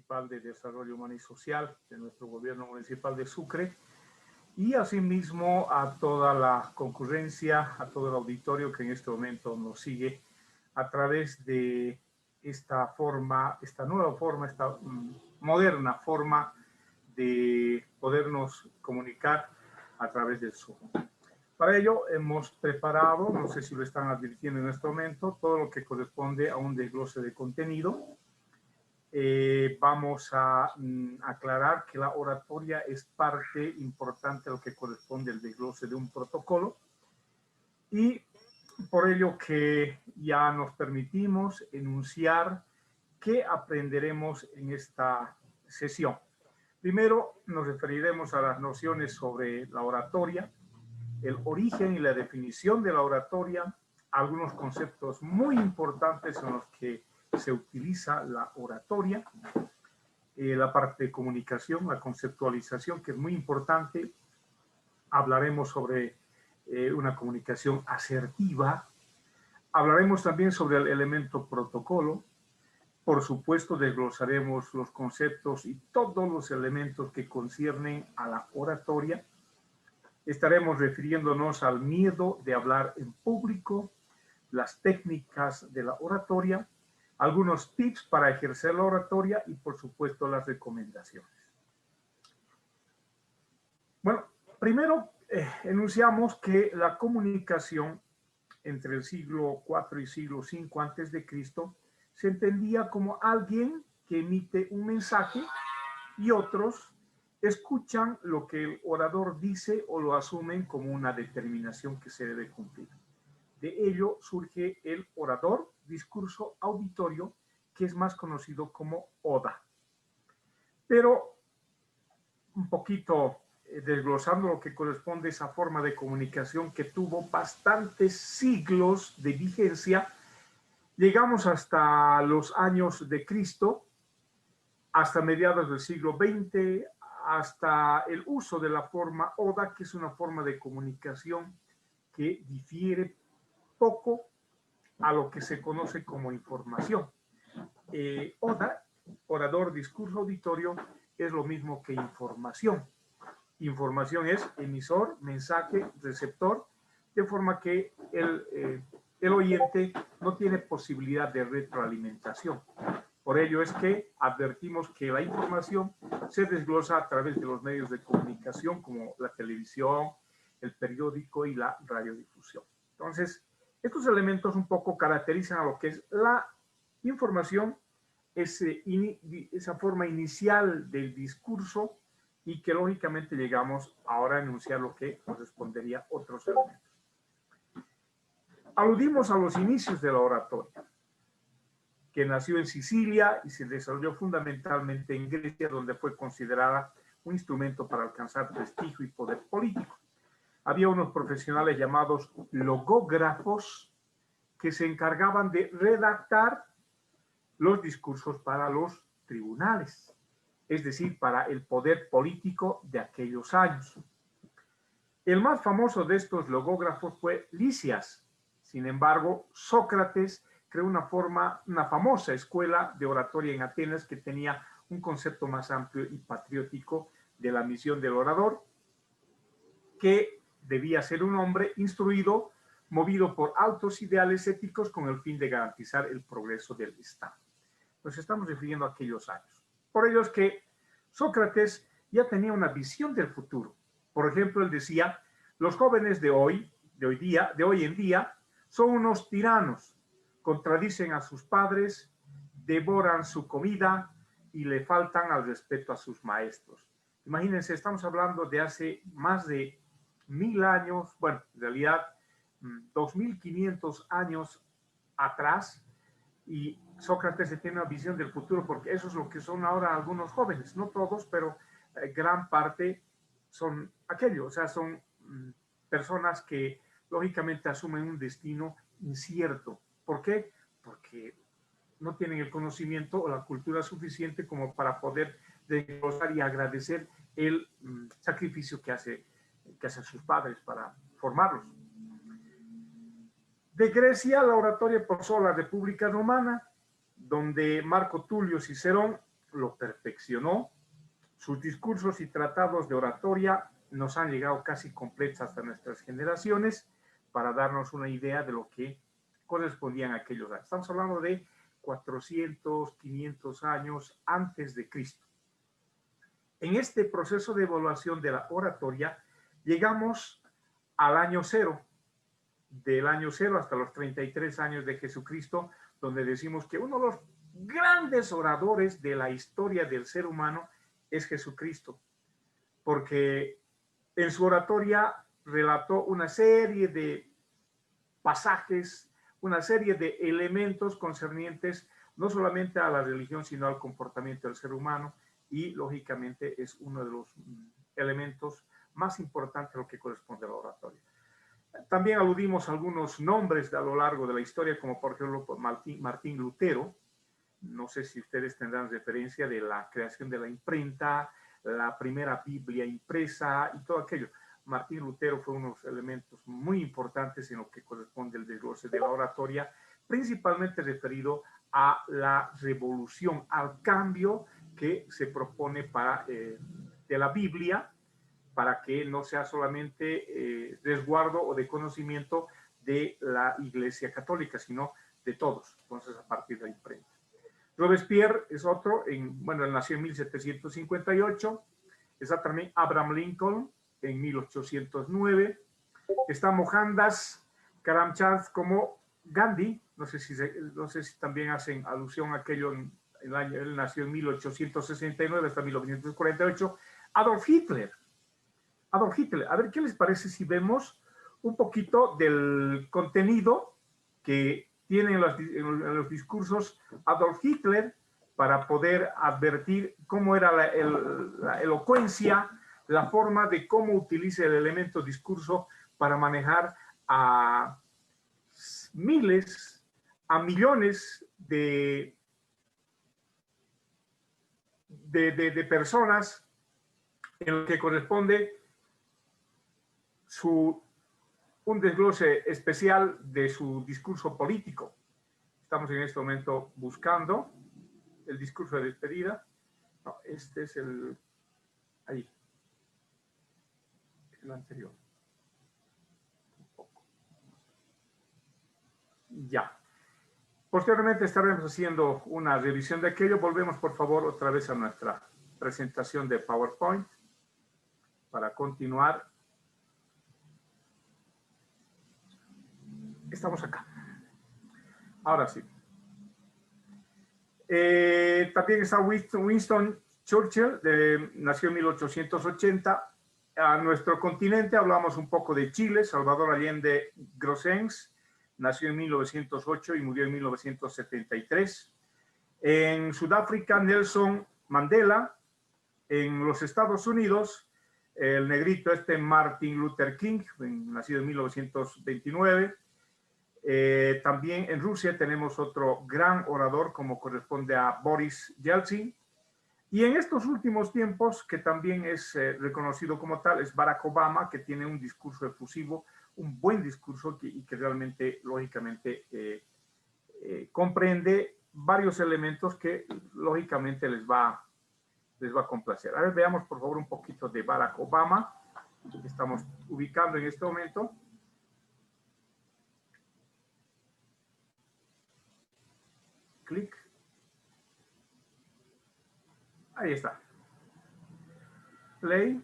Municipal de Desarrollo Humano y Social de nuestro Gobierno Municipal de Sucre, y asimismo a toda la concurrencia, a todo el auditorio que en este momento nos sigue a través de esta forma, esta nueva forma, esta moderna forma de podernos comunicar a través del Zoom. Para ello hemos preparado, no sé si lo están advirtiendo en este momento, todo lo que corresponde a un desglose de contenido. Vamos a aclarar que la oratoria es parte importante a lo que corresponde al desglose de un protocolo, y por ello que ya nos permitimos enunciar qué aprenderemos en esta sesión. Primero nos referiremos a las nociones sobre la oratoria, el origen y la definición de la oratoria, algunos conceptos muy importantes en los que se utiliza la oratoria, la parte de comunicación, la conceptualización, que es muy importante. Hablaremos sobre una comunicación asertiva. Hablaremos también sobre el elemento protocolo. Por supuesto, desglosaremos los conceptos y todos los elementos que conciernen a la oratoria. Estaremos refiriéndonos al miedo de hablar en público, las técnicas de la oratoria, algunos tips para ejercer la oratoria y, por supuesto, las recomendaciones. Bueno, primero enunciamos que la comunicación entre el siglo IV y siglo V antes de Cristo se entendía como alguien que emite un mensaje y otros escuchan lo que el orador dice o lo asumen como una determinación que se debe cumplir. De ello surge el orador, discurso auditorio, que es más conocido como oda. Pero un poquito desglosando lo que corresponde a esa forma de comunicación que tuvo bastantes siglos de vigencia, llegamos hasta los años de Cristo, hasta mediados del siglo XX, hasta el uso de la forma oda, que es una forma de comunicación que difiere poco a lo que se conoce como información. Oda, orador, discurso auditorio, es lo mismo que información. Información es emisor, mensaje, receptor, de forma que el oyente no tiene posibilidad de retroalimentación. Por ello es que advertimos que la información se desglosa a través de los medios de comunicación como la televisión, el periódico y la radiodifusión. Entonces, estos elementos un poco caracterizan a lo que es la información, esa forma inicial del discurso, y que lógicamente llegamos ahora a enunciar lo que correspondería a otros elementos. Aludimos a los inicios de la oratoria, que nació en Sicilia y se desarrolló fundamentalmente en Grecia, donde fue considerada un instrumento para alcanzar prestigio y poder político. Había unos profesionales llamados logógrafos que se encargaban de redactar los discursos para los tribunales, es decir, para el poder político de aquellos años. El más famoso de estos logógrafos fue Lisias. Sin embargo, Sócrates creó una famosa escuela de oratoria en Atenas que tenía un concepto más amplio y patriótico de la misión del orador, que debía ser un hombre instruido, movido por altos ideales éticos con el fin de garantizar el progreso del Estado. Nos estamos refiriendo a aquellos años. Por ello es que Sócrates ya tenía una visión del futuro. Por ejemplo, él decía, los jóvenes de hoy en día, son unos tiranos, contradicen a sus padres, devoran su comida y le faltan al respeto a sus maestros. Imagínense, estamos hablando de hace más de 1000 años, bueno, en realidad 2500 años atrás, y Sócrates tiene una visión del futuro, porque eso es lo que son ahora algunos jóvenes, no todos, pero gran parte son aquello, o sea, son personas que lógicamente asumen un destino incierto. ¿Por qué? Porque no tienen el conocimiento o la cultura suficiente como para poder desglosar y agradecer el sacrificio que hacen sus padres para formarlos. De Grecia, la oratoria pasó a la República Romana, donde Marco Tulio Cicerón lo perfeccionó. Sus discursos y tratados de oratoria nos han llegado casi completos hasta nuestras generaciones para darnos una idea de lo que correspondían a aquellos años. Estamos hablando de 400, 500 años antes de Cristo. En este proceso de evaluación de la oratoria, llegamos al año cero, del año cero hasta los 33 años de Jesucristo, donde decimos que uno de los grandes oradores de la historia del ser humano es Jesucristo, porque en su oratoria relató una serie de pasajes, una serie de elementos concernientes no solamente a la religión, sino al comportamiento del ser humano, y lógicamente es uno de los elementos más importantes a lo que corresponde a la oratoria. También aludimos a algunos nombres a lo largo de la historia, como por ejemplo Martín Lutero. No sé si ustedes tendrán referencia de la creación de la imprenta, la primera Biblia impresa y todo aquello. Martín Lutero fue uno de los elementos muy importantes en lo que corresponde al desglose de la oratoria, principalmente referido a la revolución, al cambio que se propone de la Biblia, para que no sea solamente resguardo o de conocimiento de la Iglesia Católica, sino de todos. Entonces, a partir de la imprenta. Robespierre es otro, él nació en 1758, está también Abraham Lincoln en 1809, está Mohandas Karamchand como Gandhi, no sé si también hacen alusión a aquello, él nació en 1869 hasta 1948, Adolf Hitler. A ver, ¿qué les parece si vemos un poquito del contenido que tiene en los discursos Adolf Hitler para poder advertir cómo era la elocuencia, la forma de cómo utiliza el elemento discurso para manejar a miles, a millones de personas en lo que corresponde un desglose especial de su discurso político. Estamos en este momento buscando el discurso de despedida. No, este es el anterior. Ya. Posteriormente estaremos haciendo una revisión de aquello. Volvemos, por favor, otra vez a nuestra presentación de PowerPoint para continuar. Estamos acá. Ahora sí. También está Winston Churchill, nació en 1880. A nuestro continente hablamos un poco de Chile. Salvador Allende Grossens, nació en 1908 y murió en 1973. En Sudáfrica, Nelson Mandela. En los Estados Unidos, el negrito Martin Luther King, nacido en 1929. También en Rusia tenemos otro gran orador, como corresponde a Boris Yeltsin. Y en estos últimos tiempos, que también es reconocido como tal, es Barack Obama, que tiene un discurso efusivo, un buen discurso y que realmente, lógicamente, comprende varios elementos que, lógicamente, les va a complacer. A ver, veamos, por favor, un poquito de Barack Obama, que estamos ubicando en este momento. Clic. Ahí está. Play.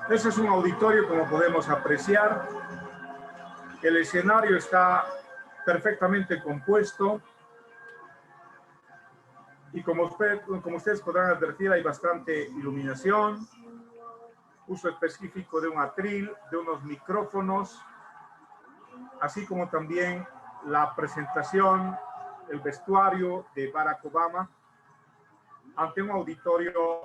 Ese es un auditorio, como podemos apreciar. El escenario está perfectamente compuesto. Y como ustedes podrán advertir, hay bastante iluminación, uso específico de un atril, de unos micrófonos, así como también la presentación, el vestuario de Barack Obama ante un auditorio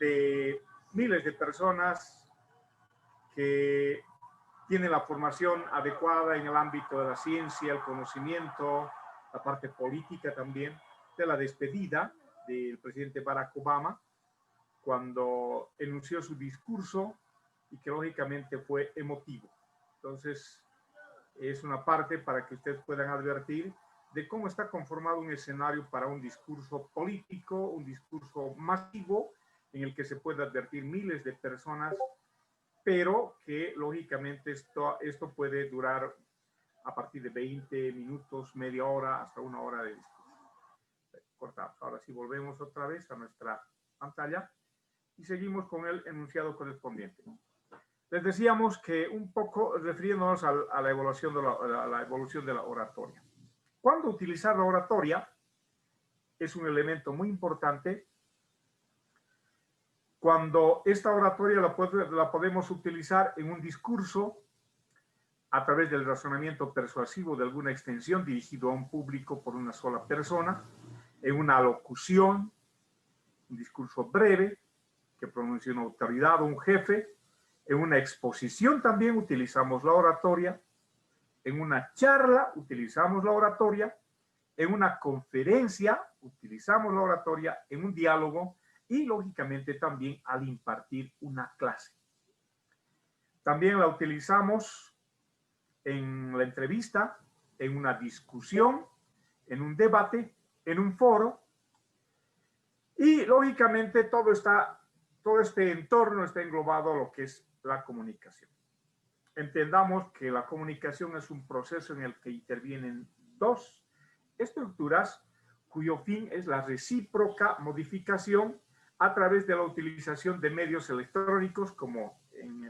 de miles de personas que tienen la formación adecuada en el ámbito de la ciencia, el conocimiento, la parte política también, de la despedida del presidente Barack Obama, cuando enunció su discurso y que lógicamente fue emotivo. Entonces, es una parte para que ustedes puedan advertir de cómo está conformado un escenario para un discurso político, un discurso masivo, en el que se puede advertir miles de personas, pero que lógicamente esto puede durar a partir de 20 minutos, media hora, hasta una hora de discurso. Cortamos. Ahora sí volvemos otra vez a nuestra pantalla y seguimos con el enunciado correspondiente. Les decíamos que un poco refiriéndonos a la evolución de la oratoria. ¿Cuándo utilizar la oratoria? Es un elemento muy importante. Cuando esta oratoria la podemos utilizar en un discurso a través del razonamiento persuasivo de alguna extensión dirigido a un público por una sola persona, en una alocución, un discurso breve que pronuncia una autoridad o un jefe, en una exposición también utilizamos la oratoria, en una charla utilizamos la oratoria, en una conferencia utilizamos la oratoria, en un diálogo y lógicamente también al impartir una clase. También la utilizamos en la entrevista, en una discusión, en un debate, en un foro y lógicamente todo este entorno está englobado a lo que es la comunicación. Entendamos que la comunicación es un proceso en el que intervienen dos estructuras cuyo fin es la recíproca modificación a través de la utilización de medios electrónicos, como en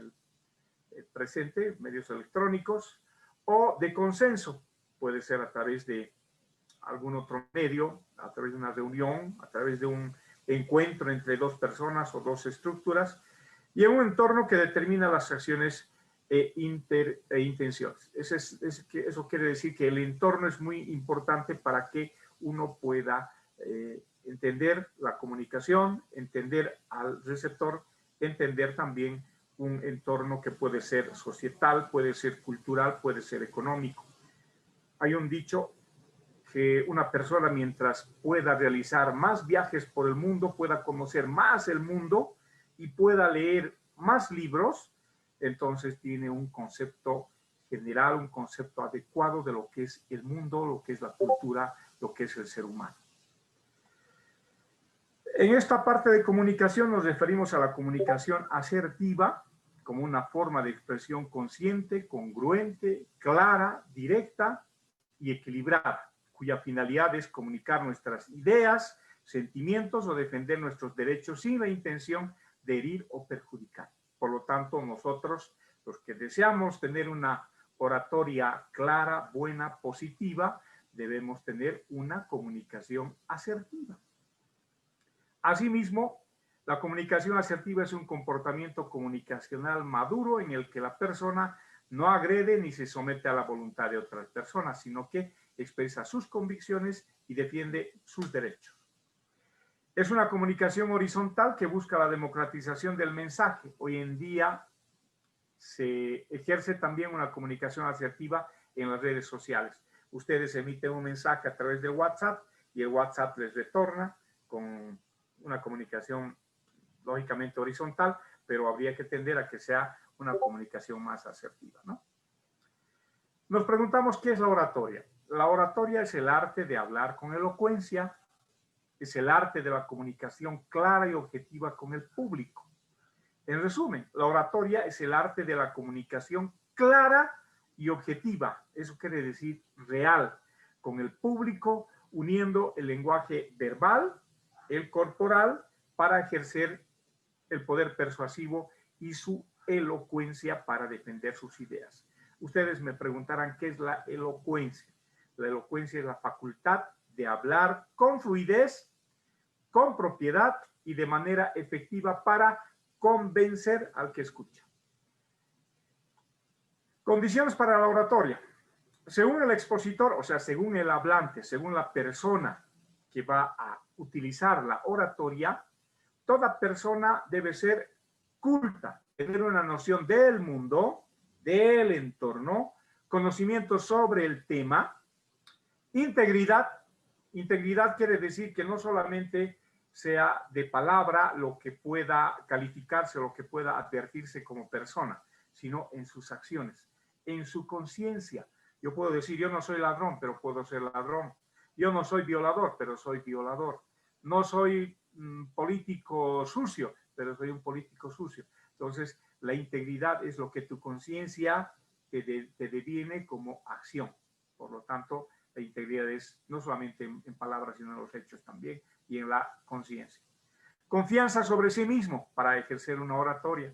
el presente, medios electrónicos, o de consenso. Puede ser a través de algún otro medio, a través de una reunión, a través de un encuentro entre dos personas o dos estructuras, y en un entorno que determina las acciones e intenciones. Eso quiere decir que el entorno es muy importante para que uno pueda entender la comunicación, entender al receptor, entender también un entorno que puede ser societal, puede ser cultural, puede ser económico. Hay un dicho que una persona, mientras pueda realizar más viajes por el mundo, pueda conocer más el mundo y pueda leer más libros, entonces tiene un concepto general, un concepto adecuado de lo que es el mundo, lo que es la cultura, lo que es el ser humano. En esta parte de comunicación nos referimos a la comunicación asertiva como una forma de expresión consciente, congruente, clara, directa y equilibrada, cuya finalidad es comunicar nuestras ideas, sentimientos o defender nuestros derechos sin la intención de herir o perjudicar. Por lo tanto, nosotros, los que deseamos tener una oratoria clara, buena, positiva, debemos tener una comunicación asertiva. Asimismo, la comunicación asertiva es un comportamiento comunicacional maduro en el que la persona no agrede ni se somete a la voluntad de otras personas, sino que expresa sus convicciones y defiende sus derechos. Es una comunicación horizontal que busca la democratización del mensaje. Hoy en día se ejerce también una comunicación asertiva en las redes sociales. Ustedes emiten un mensaje a través de WhatsApp y el WhatsApp les retorna con una comunicación lógicamente horizontal, pero habría que tender a que sea una comunicación más asertiva, ¿no? Nos preguntamos qué es la oratoria. La oratoria es el arte de hablar con elocuencia, es el arte de la comunicación clara y objetiva con el público. En resumen, la oratoria es el arte de la comunicación clara y objetiva, eso quiere decir real, con el público, uniendo el lenguaje verbal, el corporal, para ejercer el poder persuasivo y su elocuencia para defender sus ideas. Ustedes me preguntarán qué es la elocuencia. La elocuencia es la facultad de hablar con fluidez, con propiedad y de manera efectiva para convencer al que escucha. Condiciones para la oratoria. Según el expositor, o sea, según el hablante, según la persona que va a utilizar la oratoria, toda persona debe ser culta, tener una noción del mundo, del entorno, conocimiento sobre el tema, integridad. Integridad quiere decir que no solamente sea de palabra lo que pueda calificarse o lo que pueda advertirse como persona, sino en sus acciones, en su conciencia. Yo puedo decir, yo no soy ladrón, pero puedo ser ladrón. Yo no soy violador, pero soy violador. No soy político sucio, pero soy un político sucio. Entonces, la integridad es lo que tu conciencia te deviene como acción. Por lo tanto, la integridad es no solamente en palabras, sino en los hechos también y en la conciencia. Confianza sobre sí mismo para ejercer una oratoria.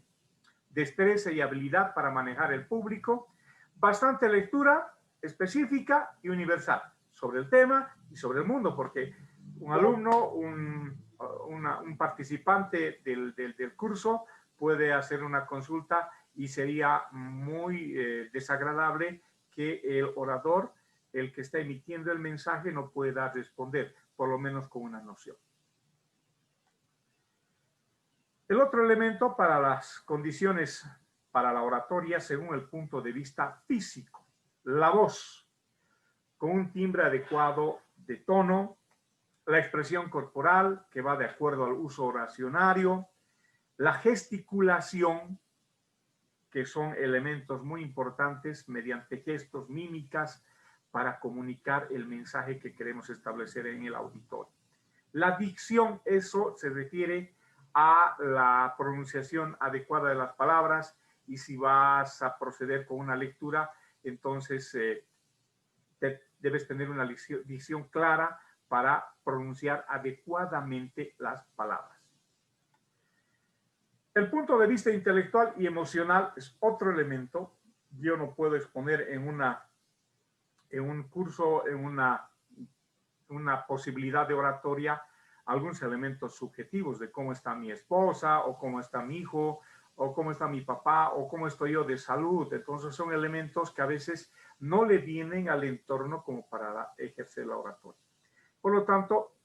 Destreza y habilidad para manejar el público. Bastante lectura específica y universal sobre el tema y sobre el mundo, porque un alumno, un participante del curso puede hacer una consulta y sería muy desagradable que el orador, el que está emitiendo el mensaje, no pueda responder, por lo menos con una noción. El otro elemento para las condiciones para la oratoria, según el punto de vista físico, la voz, con un timbre adecuado de tono, la expresión corporal, que va de acuerdo al uso oracionario, la gesticulación, que son elementos muy importantes mediante gestos, mímicas, para comunicar el mensaje que queremos establecer en el auditorio. La dicción, eso se refiere a la pronunciación adecuada de las palabras, y si vas a proceder con una lectura, entonces debes tener una dicción clara para pronunciar adecuadamente las palabras. El punto de vista intelectual y emocional es otro elemento. Yo no puedo exponer en un curso, en una posibilidad de oratoria, algunos elementos subjetivos de cómo está mi esposa, o cómo está mi hijo, o cómo está mi papá, o cómo estoy yo de salud. Entonces son elementos que a veces no le vienen al entorno como para ejercer la oratoria. Por lo tanto,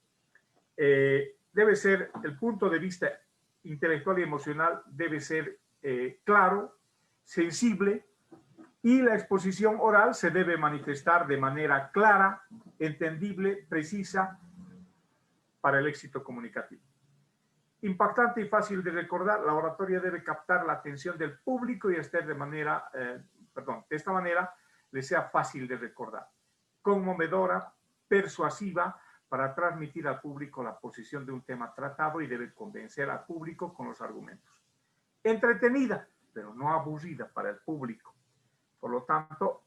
debe ser el punto de vista intelectual y emocional, debe ser claro, sensible, y la exposición oral se debe manifestar de manera clara, entendible, precisa, para el éxito comunicativo. Impactante y fácil de recordar, la oratoria debe captar la atención del público y estar de esta manera le sea fácil de recordar, conmovedora, persuasiva, para transmitir al público la posición de un tema tratado, y debe convencer al público con los argumentos. Entretenida, pero no aburrida para el público. Por lo tanto,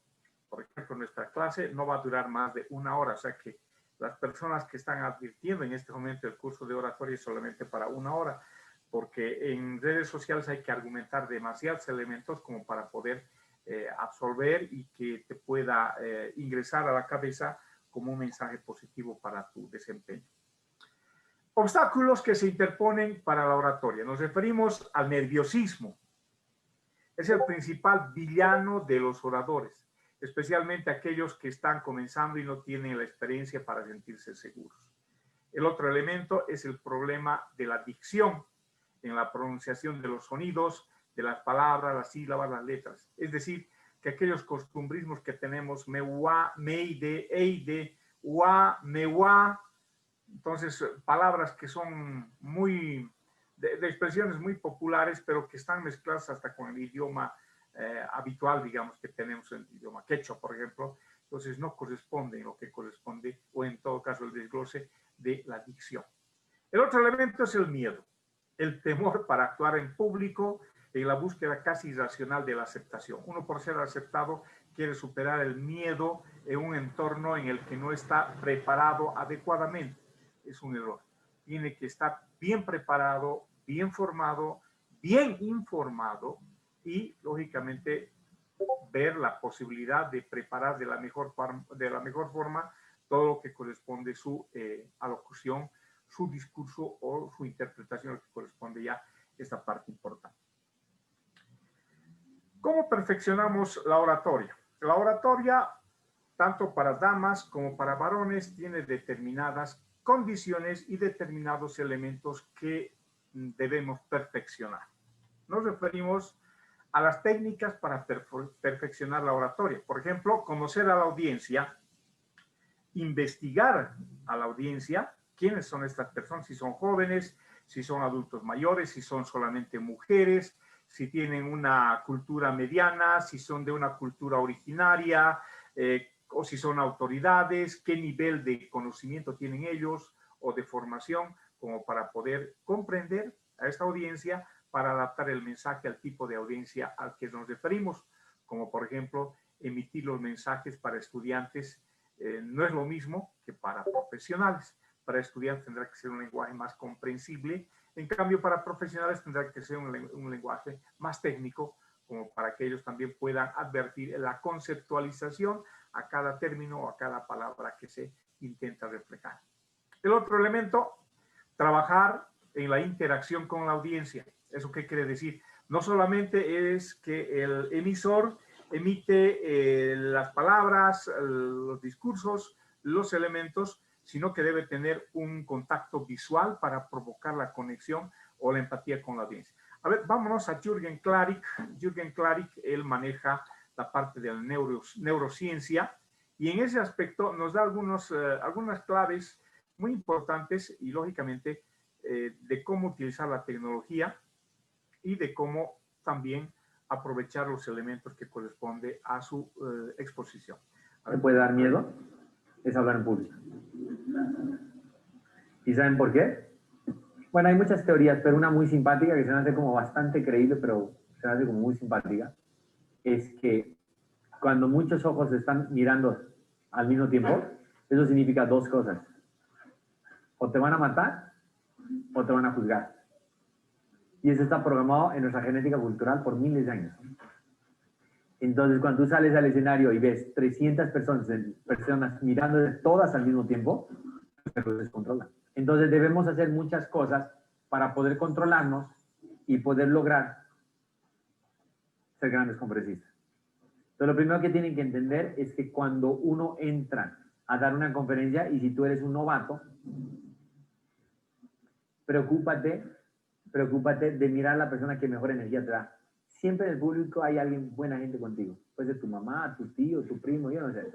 por ejemplo, nuestra clase no va a durar más de 1 hora, o sea que las personas que están advirtiendo en este momento el curso de oratoria es solamente para 1 hora, porque en redes sociales hay que argumentar demasiados elementos como para poder absorber y que te pueda ingresar a la cabeza como un mensaje positivo para tu desempeño. Obstáculos que se interponen para la oratoria. Nos referimos al nerviosismo. Es el principal villano de los oradores, especialmente aquellos que están comenzando y no tienen la experiencia para sentirse seguros. El otro elemento es el problema de la dicción, en la pronunciación de los sonidos, de las palabras, las sílabas, las letras. Es decir, que aquellos costumbrismos que tenemos, mewa, meide, eide, wa, mewa, entonces palabras que son muy, de expresiones muy populares, pero que están mezcladas hasta con el idioma habitual, digamos, que tenemos en el idioma quechua, por ejemplo. Entonces no corresponde lo que corresponde, o en todo caso el desglose de la dicción. El otro elemento es el miedo, el temor para actuar en público, en la búsqueda casi irracional de la aceptación. Uno, por ser aceptado, quiere superar el miedo en un entorno en el que no está preparado adecuadamente. Es un error. Tiene que estar bien preparado, bien formado, bien informado, y lógicamente ver la posibilidad de preparar de la mejor forma todo lo que corresponde su alocución, su discurso o su interpretación, lo que corresponde ya esta parte importante. ¿Cómo perfeccionamos la oratoria? La oratoria, tanto para damas como para varones, tiene determinadas condiciones y determinados elementos que debemos perfeccionar. Nos referimos a las técnicas para perfeccionar la oratoria. Por ejemplo, conocer a la audiencia, investigar a la audiencia, quiénes son estas personas, si son jóvenes, si son adultos mayores, si son solamente mujeres, si tienen una cultura mediana, si son de una cultura originaria, o si son autoridades, qué nivel de conocimiento tienen ellos o de formación, como para poder comprender a esta audiencia, para adaptar el mensaje al tipo de audiencia al que nos referimos, como por ejemplo emitir los mensajes para estudiantes. No es lo mismo que para profesionales. Para estudiantes tendrá que ser un lenguaje más comprensible, en cambio para profesionales tendrá que ser un lenguaje más técnico, como para que ellos también puedan advertir la conceptualización a cada término o a cada palabra que se intenta reflejar. El otro elemento, trabajar en la interacción con la audiencia. ¿Eso qué quiere decir? No solamente es que el emisor emite las palabras, los discursos, los elementos, sino que debe tener un contacto visual para provocar la conexión o la empatía con la audiencia. A ver, vámonos a Jürgen Klarik. Jürgen Klarik, él maneja la parte de la neurociencia y en ese aspecto nos da algunas claves muy importantes y lógicamente de cómo utilizar la tecnología y de cómo también aprovechar los elementos que corresponde a su exposición. ¿Me puede dar miedo? Es hablar en público. ¿Y saben por qué? Bueno, hay muchas teorías, pero una muy simpática que se me hace como bastante creíble, pero se me hace como muy simpática, es que cuando muchos ojos están mirando al mismo tiempo, eso significa dos cosas. O te van a matar o te van a juzgar. Y eso está programado en nuestra genética cultural por miles de años. Entonces, cuando tú sales al escenario y ves 300 personas mirando todas al mismo tiempo, se descontrola. Entonces, debemos hacer muchas cosas para poder controlarnos y poder lograr ser grandes conferencistas. Entonces, lo primero que tienen que entender es que cuando uno entra a dar una conferencia, y si tú eres un novato, preocúpate de mirar a la persona que mejor energía te da. Siempre en el público hay alguien, buena gente contigo. Puede ser tu mamá, tu tío, tu primo, yo no sé.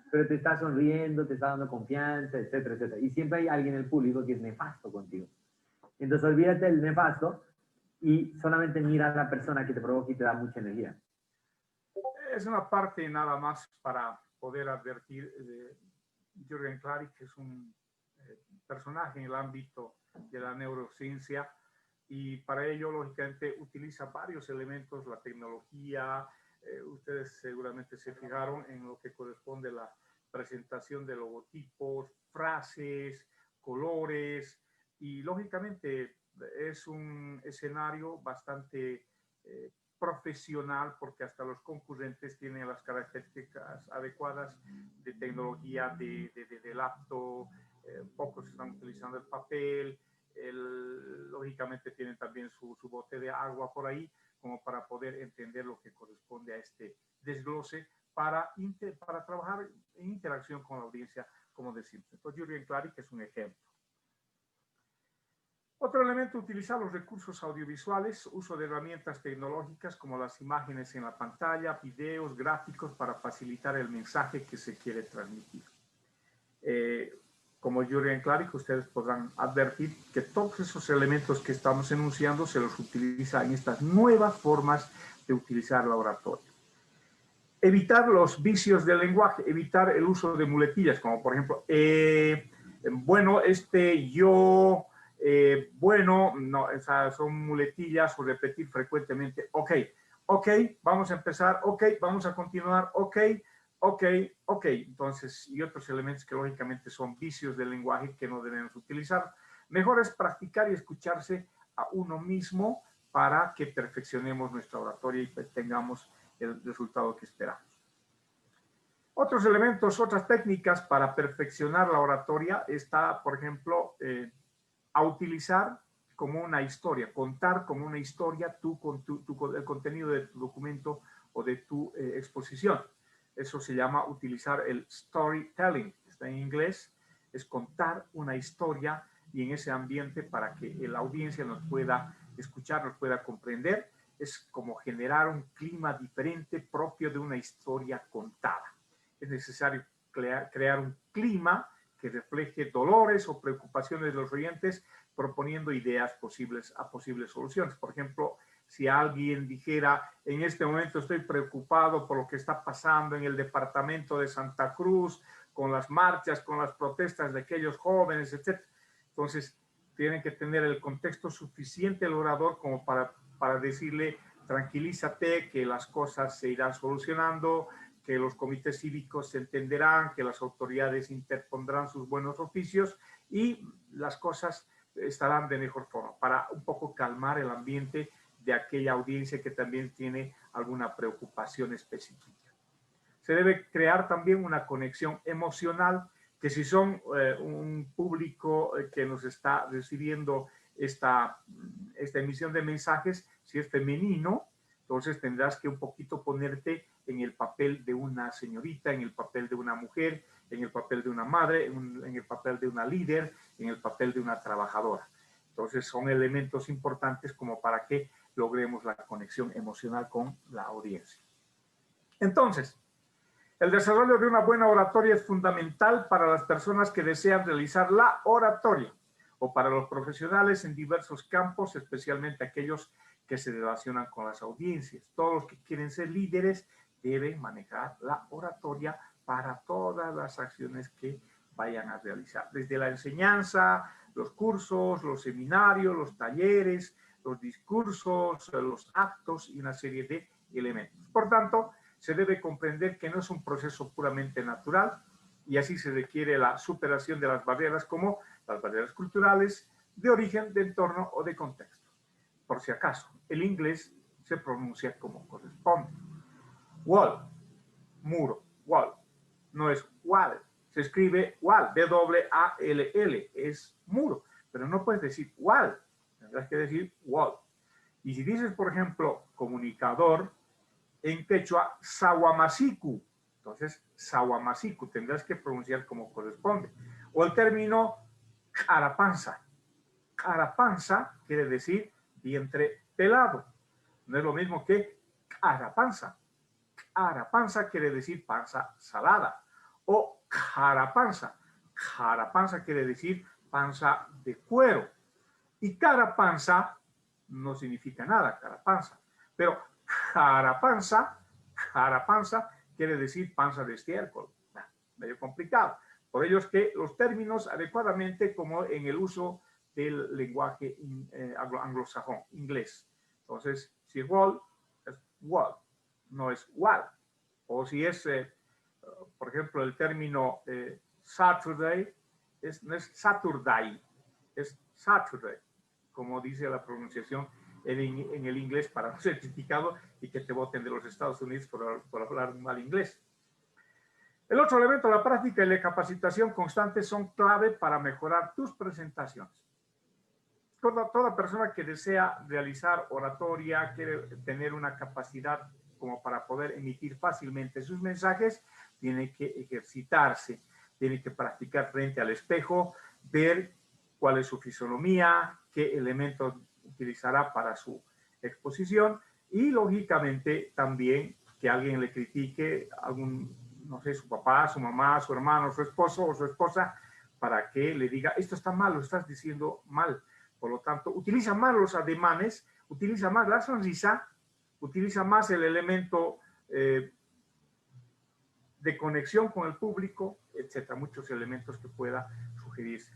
Pero te está sonriendo, te está dando confianza, etcétera, etcétera. Y siempre hay alguien en el público que es nefasto contigo. Entonces olvídate del nefasto y solamente mira a la persona que te provoca y te da mucha energía. Es una parte nada más para poder advertir de Jürgen Klarik, que es un personaje en el ámbito de la neurociencia, y para ello, lógicamente, utiliza varios elementos, la tecnología. Ustedes seguramente se fijaron en lo que corresponde a la presentación de logotipos, frases, colores, y lógicamente es un escenario bastante profesional, porque hasta los concurrentes tienen las características adecuadas de tecnología, de laptop, pocos están utilizando el papel, lógicamente tienen también su bote de agua por ahí, como para poder entender lo que corresponde a este desglose para trabajar en interacción con la audiencia, como decimos. Entonces, Jürgen Klarik es un ejemplo. Otro elemento, utilizar los recursos audiovisuales, uso de herramientas tecnológicas como las imágenes en la pantalla, videos, gráficos para facilitar el mensaje que se quiere transmitir. Como Jürgen Klarik, ustedes podrán advertir que todos esos elementos que estamos enunciando se los utiliza en estas nuevas formas de utilizar la oratoria. Evitar los vicios del lenguaje, evitar el uso de muletillas, como por ejemplo, bueno, yo, bueno, no, esas son muletillas, o repetir frecuentemente, ok, vamos a empezar, ok, vamos a continuar, ok. Entonces, y otros elementos que lógicamente son vicios del lenguaje que no debemos utilizar. Mejor es practicar y escucharse a uno mismo para que perfeccionemos nuestra oratoria y tengamos el resultado que esperamos. Otros elementos, otras técnicas para perfeccionar la oratoria está, por ejemplo, a utilizar como una historia, contar como una historia el contenido de tu documento o de tu exposición. Eso se llama utilizar el storytelling, está en inglés, es contar una historia y en ese ambiente para que la audiencia nos pueda escuchar, nos pueda comprender. Es como generar un clima diferente propio de una historia contada. Es necesario crear un clima que refleje dolores o preocupaciones de los oyentes, proponiendo ideas a posibles soluciones. Por ejemplo, si alguien dijera, en este momento estoy preocupado por lo que está pasando en el departamento de Santa Cruz, con las marchas, con las protestas de aquellos jóvenes, etc. Entonces, tienen que tener el contexto suficiente el orador como para decirle, tranquilízate, que las cosas se irán solucionando, que los comités cívicos se entenderán, que las autoridades interpondrán sus buenos oficios y las cosas estarán de mejor forma, para un poco calmar el ambiente de aquella audiencia que también tiene alguna preocupación específica. Se debe crear también una conexión emocional, que si son un público que nos está recibiendo esta emisión de mensajes, si es femenino, entonces tendrás que un poquito ponerte en el papel de una señorita, en el papel de una mujer, en el papel de una madre, en el papel de una líder, en el papel de una trabajadora. Entonces son elementos importantes como para que logremos la conexión emocional con la audiencia. Entonces, el desarrollo de una buena oratoria es fundamental para las personas que desean realizar la oratoria o para los profesionales en diversos campos, especialmente aquellos que se relacionan con las audiencias. Todos los que quieren ser líderes deben manejar la oratoria para todas las acciones que vayan a realizar, desde la enseñanza, los cursos, los seminarios, los talleres, los discursos, los actos y una serie de elementos. Por tanto, se debe comprender que no es un proceso puramente natural y así se requiere la superación de las barreras como las barreras culturales, de origen, de entorno o de contexto. Por si acaso, el inglés se pronuncia como corresponde. Wall, muro, wall. No es wall, se escribe wall, W-A-L-L, es muro, pero no puedes decir wall, tendrás que decir wall. Y si dices, por ejemplo, comunicador, en quechua, sawamasiku, entonces sawamasiku, tendrás que pronunciar como corresponde. O el término carapanza. Carapanza quiere decir vientre pelado. No es lo mismo que carapanza. Carapanza quiere decir panza salada. O carapanza. Carapanza quiere decir panza de cuero. Y carapanza no significa nada, carapanza. Pero carapanza quiere decir panza de estiércol. Medio complicado. Por ello es que los términos adecuadamente como en el uso del lenguaje anglosajón, inglés. Entonces, si es wall, es wall, no es wall. O si es, por ejemplo, el término Saturday, no es Saturday, es Saturday, como dice la pronunciación en el inglés para no ser criticado y que te voten de los Estados Unidos por hablar mal inglés. El otro elemento, la práctica y la capacitación constante son clave para mejorar tus presentaciones. Toda persona que desea realizar oratoria, quiere tener una capacidad como para poder emitir fácilmente sus mensajes, tiene que ejercitarse, tiene que practicar frente al espejo, ver cuál es su fisonomía, qué elementos utilizará para su exposición y, lógicamente, también que alguien le critique, no sé, su papá, su mamá, su hermano, su esposo o su esposa, para que le diga, esto está mal, lo estás diciendo mal. Por lo tanto, utiliza más los ademanes, utiliza más la sonrisa, utiliza más el elemento de conexión con el público, etcétera, muchos elementos que pueda sugerirse.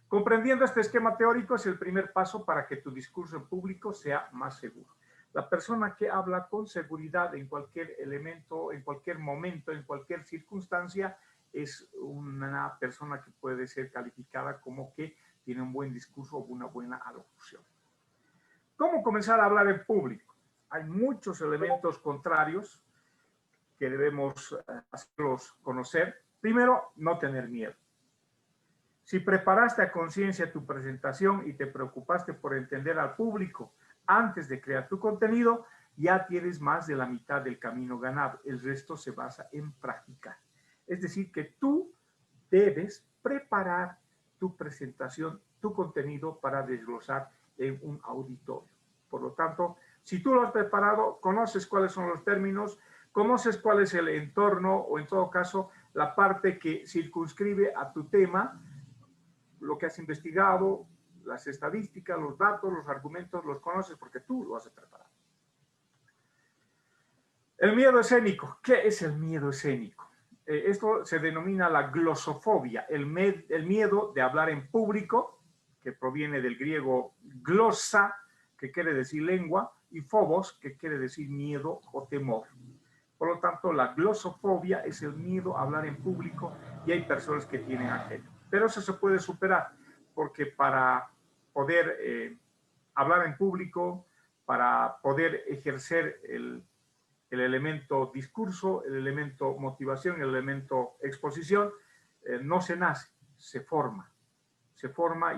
Comprendiendo este esquema teórico es el primer paso para que tu discurso en público sea más seguro. La persona que habla con seguridad en cualquier elemento, en cualquier momento, en cualquier circunstancia, es una persona que puede ser calificada como que tiene un buen discurso o una buena alocución. ¿Cómo comenzar a hablar en público? Hay muchos elementos contrarios que debemos hacerlos conocer. Primero, no tener miedo. Si preparaste a conciencia tu presentación y te preocupaste por entender al público antes de crear tu contenido, ya tienes más de la mitad del camino ganado. El resto se basa en practicar. Es decir, que tú debes preparar tu presentación, tu contenido para desglosar en un auditorio. Por lo tanto, si tú lo has preparado, conoces cuáles son los términos, conoces cuál es el entorno o en todo caso la parte que circunscribe a tu tema, lo que has investigado, las estadísticas, los datos, los argumentos, los conoces porque tú lo has preparado. El miedo escénico. ¿Qué es el miedo escénico? Esto se denomina la glosofobia, el miedo de hablar en público, que proviene del griego glosa, que quiere decir lengua, y phobos, que quiere decir miedo o temor. Por lo tanto, la glosofobia es el miedo a hablar en público y hay personas que tienen aquello. Pero eso se puede superar, porque para poder hablar en público, para poder ejercer el elemento discurso, el elemento motivación, el elemento exposición, no se nace, se forma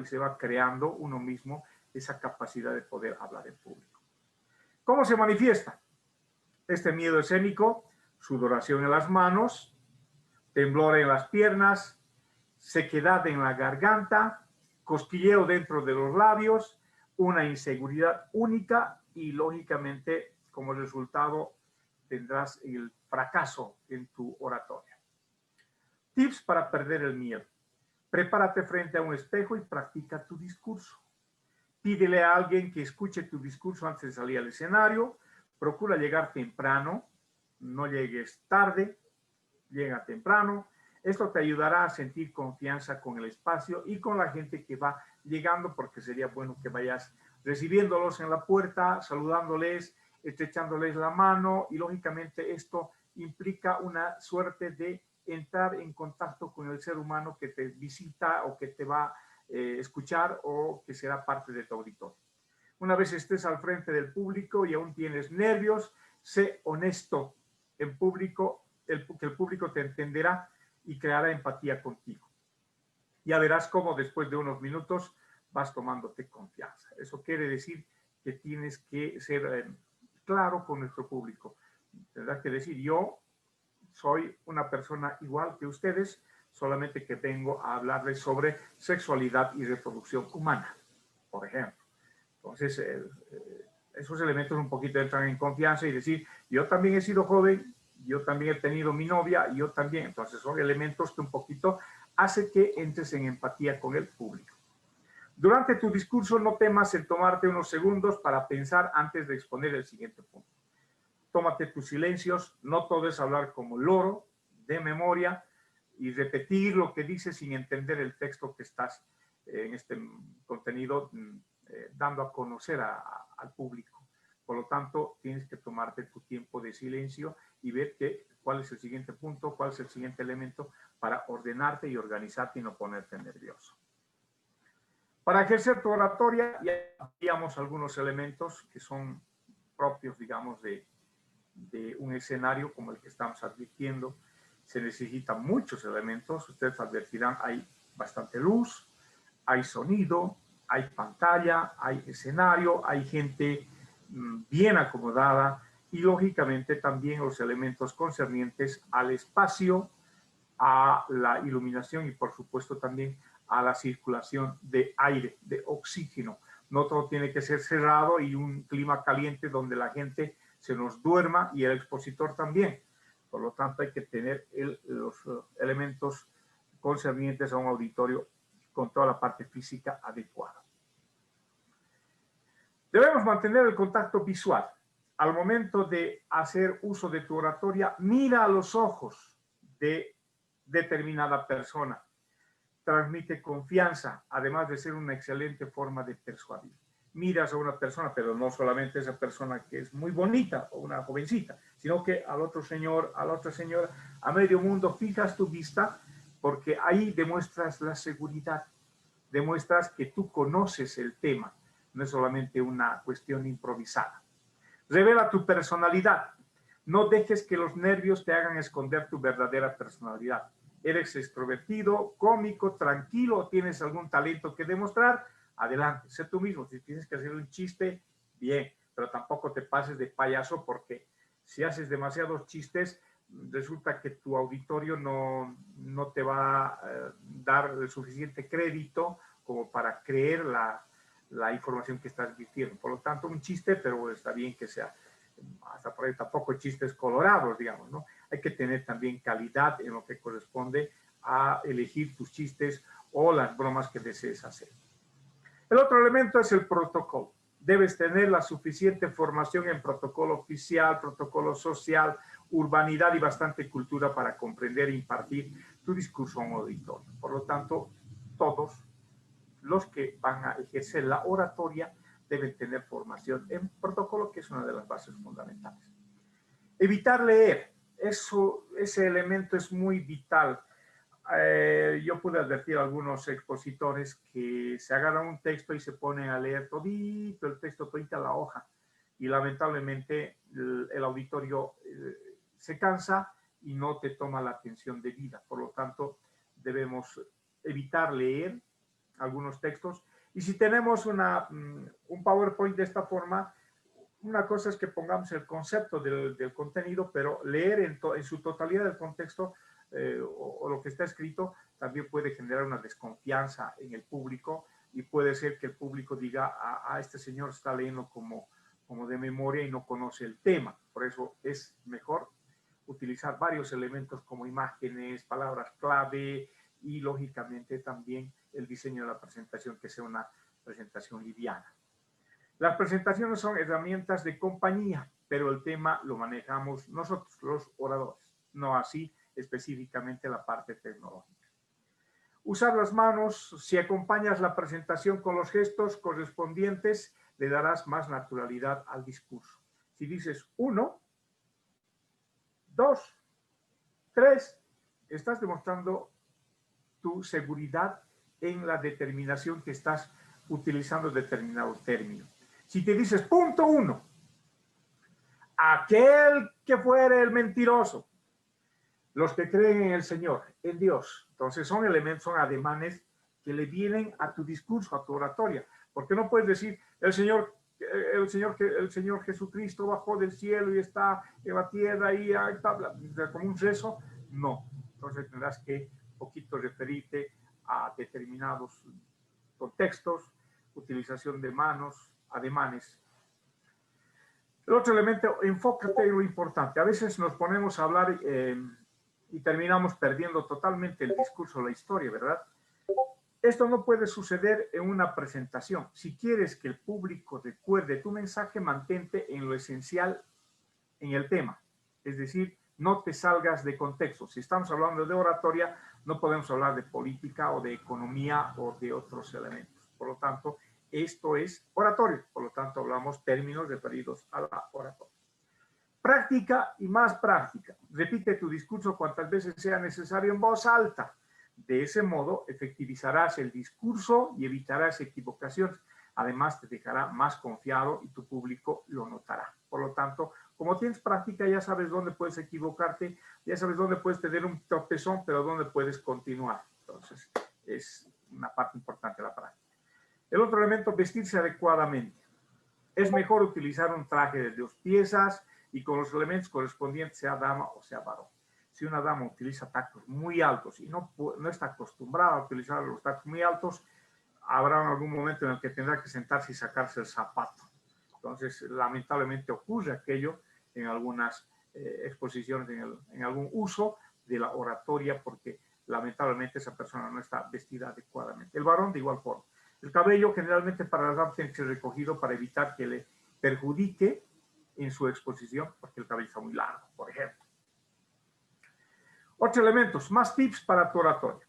y se va creando uno mismo esa capacidad de poder hablar en público. ¿Cómo se manifiesta este miedo escénico? Sudoración en las manos, temblor en las piernas, sequedad en la garganta, cosquilleo dentro de los labios, una inseguridad única y lógicamente como resultado tendrás el fracaso en tu oratoria. Tips para perder el miedo. Prepárate frente a un espejo y practica tu discurso. Pídele a alguien que escuche tu discurso antes de salir al escenario. Procura llegar temprano, no llegues tarde, llega temprano. Esto te ayudará a sentir confianza con el espacio y con la gente que va llegando, porque sería bueno que vayas recibiéndolos en la puerta, saludándoles, estrechándoles la mano, y lógicamente esto implica una suerte de entrar en contacto con el ser humano que te visita o que te va a escuchar o que será parte de tu auditorio. Una vez estés al frente del público y aún tienes nervios, sé honesto en público, que el público te entenderá y creará empatía contigo. Ya verás cómo después de unos minutos vas tomándote confianza. Eso quiere decir que tienes que ser claro con nuestro público. Tendrás que decir, yo soy una persona igual que ustedes, solamente que vengo a hablarles sobre sexualidad y reproducción humana, por ejemplo. Entonces, esos elementos un poquito entran en confianza y decir, yo también he sido joven, yo también he tenido mi novia, yo también. Entonces, son elementos que un poquito hacen que entres en empatía con el público. Durante tu discurso, no temas en tomarte unos segundos para pensar antes de exponer el siguiente punto. Tómate tus silencios, no todo es hablar como loro, de memoria, y repetir lo que dices sin entender el texto que estás en este contenido dando a conocer al público. Por lo tanto, tienes que tomarte tu tiempo de silencio y ver cuál es el siguiente punto, cuál es el siguiente elemento para ordenarte y organizarte y no ponerte nervioso. Para ejercer tu oratoria, ya veíamos algunos elementos que son propios, digamos, de un escenario como el que estamos advirtiendo. Se necesitan muchos elementos. Ustedes advertirán, hay bastante luz, hay sonido, hay pantalla, hay escenario, hay gente bien acomodada y lógicamente también los elementos concernientes al espacio, a la iluminación y por supuesto también a la circulación de aire, de oxígeno. No todo tiene que ser cerrado y un clima caliente donde la gente se nos duerma y el expositor también. Por lo tanto, hay que tener los elementos concernientes a un auditorio con toda la parte física adecuada. Debemos mantener el contacto visual. Al momento de hacer uso de tu oratoria, mira a los ojos de determinada persona. Transmite confianza, además de ser una excelente forma de persuadir. Miras a una persona, pero no solamente esa persona que es muy bonita o una jovencita, sino que al otro señor, a la otra señora, a medio mundo, fijas tu vista, porque ahí demuestras la seguridad, demuestras que tú conoces el tema, no es solamente una cuestión improvisada. Revela tu personalidad. No dejes que los nervios te hagan esconder tu verdadera personalidad. ¿Eres extrovertido, cómico, tranquilo, tienes algún talento que demostrar? Adelante, sé tú mismo. Si tienes que hacer un chiste, bien, pero tampoco te pases de payaso, porque si haces demasiados chistes, resulta que tu auditorio no te va a dar el suficiente crédito como para creer la información que estás diciendo. Por lo tanto, un chiste, pero está bien que sea, hasta por ahí tampoco chistes colorados, digamos, ¿no? hay que tener también calidad en lo que corresponde a elegir tus chistes o las bromas que desees hacer. El otro elemento es el protocolo. Debes tener la suficiente formación en protocolo oficial, protocolo social, urbanidad y bastante cultura para comprender e impartir tu discurso a un auditorio. Por lo tanto, todos los que van a ejercer la oratoria deben tener formación en protocolo, que es una de las bases fundamentales. Evitar leer, ese elemento es muy vital. Yo pude advertir a algunos expositores que se agarran un texto y se ponen a leer todito el texto, todita la hoja, y lamentablemente el auditorio se cansa y no te toma la atención debida. Por lo tanto, debemos evitar leer algunos textos, y si tenemos un PowerPoint de esta forma, una cosa es que pongamos el concepto del contenido, pero leer en su totalidad el contexto o lo que está escrito también puede generar una desconfianza en el público, y puede ser que el público diga, este señor está leyendo como de memoria y no conoce el tema. Por eso es mejor utilizar varios elementos como imágenes, palabras clave y lógicamente también el diseño de la presentación, que sea una presentación liviana. Las presentaciones son herramientas de compañía, pero el tema lo manejamos nosotros, los oradores, no así específicamente la parte tecnológica. Usar las manos, si acompañas la presentación con los gestos correspondientes, le darás más naturalidad al discurso. Si dices 1, 2, 3, estás demostrando tu seguridad en la determinación que estás utilizando determinado término. Si te dices punto 1, aquel que fuere el mentiroso, los que creen en el Señor, en Dios. Entonces son elementos, son ademanes que le vienen a tu discurso, a tu oratoria. Porque no puedes decir, el Señor Jesucristo bajó del cielo y está en la tierra y está como un rezo. No. Entonces tendrás que un poquito referirte a determinados contextos, utilización de manos, ademanes. El otro elemento, enfócate en lo importante. A veces nos ponemos a hablar y terminamos perdiendo totalmente el discurso, la historia, ¿verdad? Esto no puede suceder en una presentación. Si quieres que el público recuerde tu mensaje, mantente en lo esencial en el tema. Es decir, no te salgas de contexto. Si estamos hablando de oratoria, no podemos hablar de política o de economía o de otros elementos. Por lo tanto, esto es oratorio. Por lo tanto, hablamos términos referidos a la oratoria. Práctica y más práctica. Repite tu discurso cuantas veces sea necesario en voz alta. De ese modo, efectivizarás el discurso y evitarás equivocaciones. Además, te dejará más confiado y tu público lo notará. Por lo tanto, como tienes práctica, ya sabes dónde puedes equivocarte, ya sabes dónde puedes tener un tropezón, pero dónde puedes continuar. Entonces, es una parte importante de la práctica. El otro elemento, vestirse adecuadamente. Es mejor utilizar un traje de 2 piezas y con los elementos correspondientes, sea dama o sea varón. Si una dama utiliza tacos muy altos y no está acostumbrada a utilizar los tacos muy altos, habrá algún momento en el que tendrá que sentarse y sacarse el zapato. Entonces, lamentablemente ocurre aquello en algunas exposiciones, en algún uso de la oratoria, porque lamentablemente esa persona no está vestida adecuadamente. El varón de igual forma. El cabello generalmente para las damas tiene que ser recogido para evitar que le perjudique en su exposición, porque el cabello está muy largo, por ejemplo. Otros elementos, más tips para tu oratoria.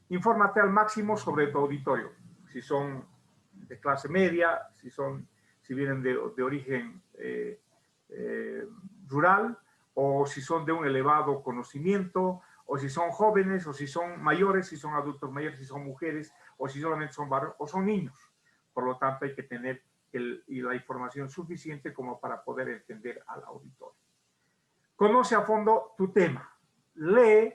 Infórmate al máximo sobre tu auditorio. Si son de clase media, si vienen de origen rural, o si son de un elevado conocimiento, o si son jóvenes, o si son mayores, si son adultos mayores, si son mujeres, o si solamente son varones, o son niños. Por lo tanto, hay que tener la información suficiente como para poder entender al auditorio. Conoce a fondo tu tema. Lee,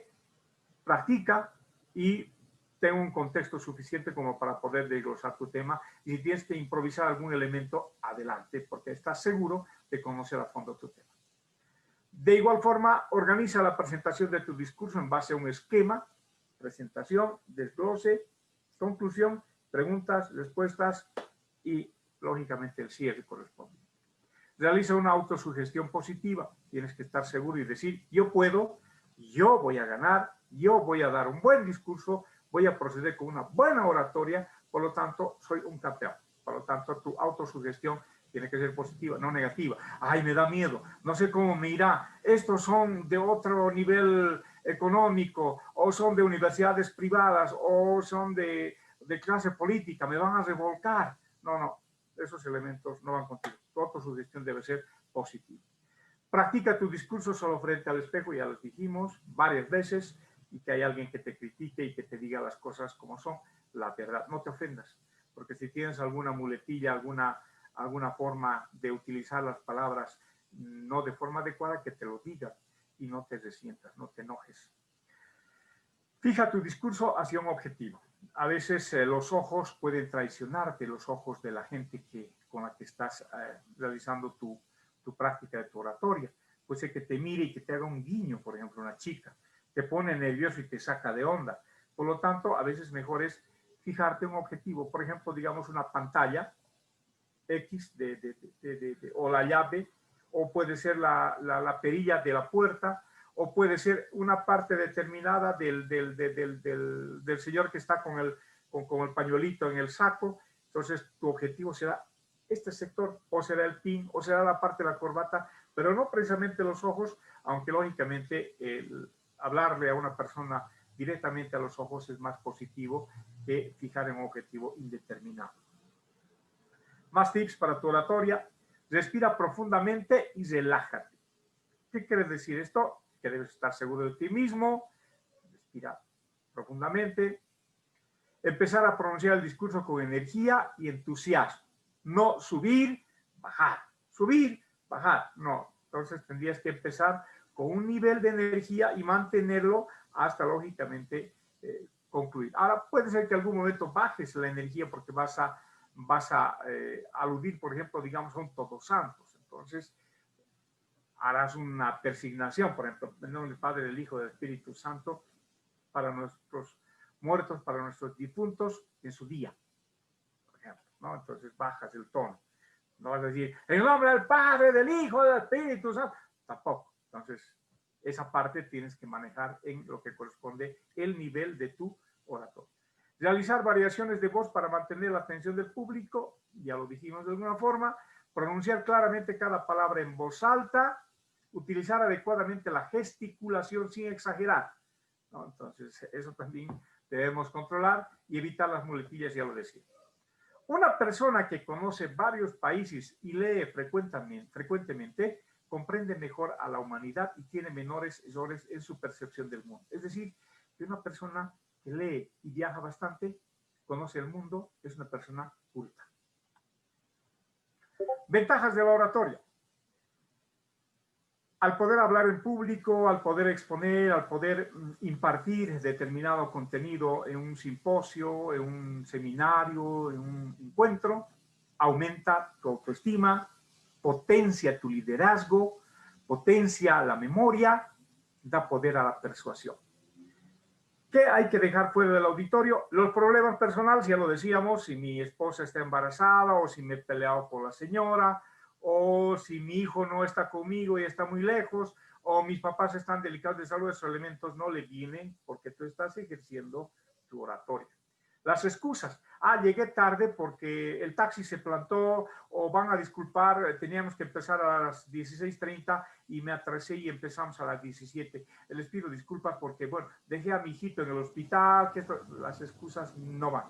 practica y ten un contexto suficiente como para poder desglosar tu tema. Y si tienes que improvisar algún elemento, adelante, porque estás seguro de conocer a fondo tu tema. De igual forma, organiza la presentación de tu discurso en base a un esquema: presentación, desglose, conclusión, preguntas, respuestas y, lógicamente, el cierre correspondiente. Realiza una autosugestión positiva. Tienes que estar seguro y decir, yo puedo, yo voy a ganar, yo voy a dar un buen discurso, voy a proceder con una buena oratoria, por lo tanto, soy un campeón. Por lo tanto, tu autosugestión tiene que ser positiva, no negativa. Ay, me da miedo, no sé cómo me irá. Estos son de otro nivel económico, o son de universidades privadas, o son de clase política, me van a revolcar. No, no, esos elementos no van contigo. Tu autosugestión debe ser positiva. Practica tu discurso solo frente al espejo, ya lo dijimos varias veces, y que hay alguien que te critique y que te diga las cosas como son, la verdad. No te ofendas, porque si tienes alguna muletilla, alguna forma de utilizar las palabras no de forma adecuada, que te lo diga y no te resientas, no te enojes. Fija tu discurso hacia un objetivo. A veces los ojos pueden traicionarte, los ojos de la gente con la que estás realizando tu práctica de tu oratoria. Puede ser que te mire y que te haga un guiño, por ejemplo, una chica. Te pone nervioso y te saca de onda. Por lo tanto, a veces mejor es fijarte un objetivo. Por ejemplo, digamos una pantalla X o la llave, o puede ser la perilla de la puerta, o puede ser una parte determinada del señor que está con el pañuelito en el saco. Entonces, tu objetivo será este sector, o será el pin, o será la parte de la corbata, pero no precisamente los ojos, aunque lógicamente hablarle a una persona directamente a los ojos es más positivo que fijar en un objetivo indeterminado. Más tips para tu oratoria. Respira profundamente y relájate. ¿Qué quiere decir esto? Que debes estar seguro de ti mismo. Respira profundamente. Empezar a pronunciar el discurso con energía y entusiasmo. No subir, bajar. Subir, bajar. No. Entonces tendrías que empezar con un nivel de energía y mantenerlo hasta, lógicamente, concluir. Ahora, puede ser que en algún momento bajes la energía porque vas a aludir, por ejemplo, digamos, a un Todos Santos. Entonces, harás una persignación, por ejemplo, en nombre del Padre, del Hijo, del Espíritu Santo, para nuestros muertos, para nuestros difuntos, en su día, por ejemplo, ¿no? Entonces, bajas el tono. No vas a decir, en nombre del Padre, del Hijo, del Espíritu Santo. Tampoco. Entonces, esa parte tienes que manejar en lo que corresponde el nivel de tu oratorio. Realizar variaciones de voz para mantener la atención del público, ya lo dijimos de alguna forma. Pronunciar claramente cada palabra en voz alta. Utilizar adecuadamente la gesticulación sin exagerar, ¿no? Entonces, eso también debemos controlar y evitar las muletillas, ya lo decía. Una persona que conoce varios países y lee frecuentemente comprende mejor a la humanidad y tiene menores errores en su percepción del mundo. Es decir, que una persona que lee y viaja bastante, conoce el mundo, es una persona culta. Ventajas de la oratoria. Al poder hablar en público, al poder exponer, al poder impartir determinado contenido en un simposio, en un seminario, en un encuentro, aumenta tu autoestima, potencia tu liderazgo, potencia la memoria, da poder a la persuasión. ¿Qué hay que dejar fuera del auditorio? Los problemas personales, ya lo decíamos, si mi esposa está embarazada, o si me he peleado por la señora, o si mi hijo no está conmigo y está muy lejos, o mis papás están delicados de salud, esos elementos no le vienen porque tú estás ejerciendo tu oratoria. Las excusas. Llegué tarde porque el taxi se plantó, o van a disculpar, teníamos que empezar a las 16:30 y me atrasé y empezamos a las 17. Les pido disculpas porque, bueno, dejé a mi hijito en el hospital, las excusas no van.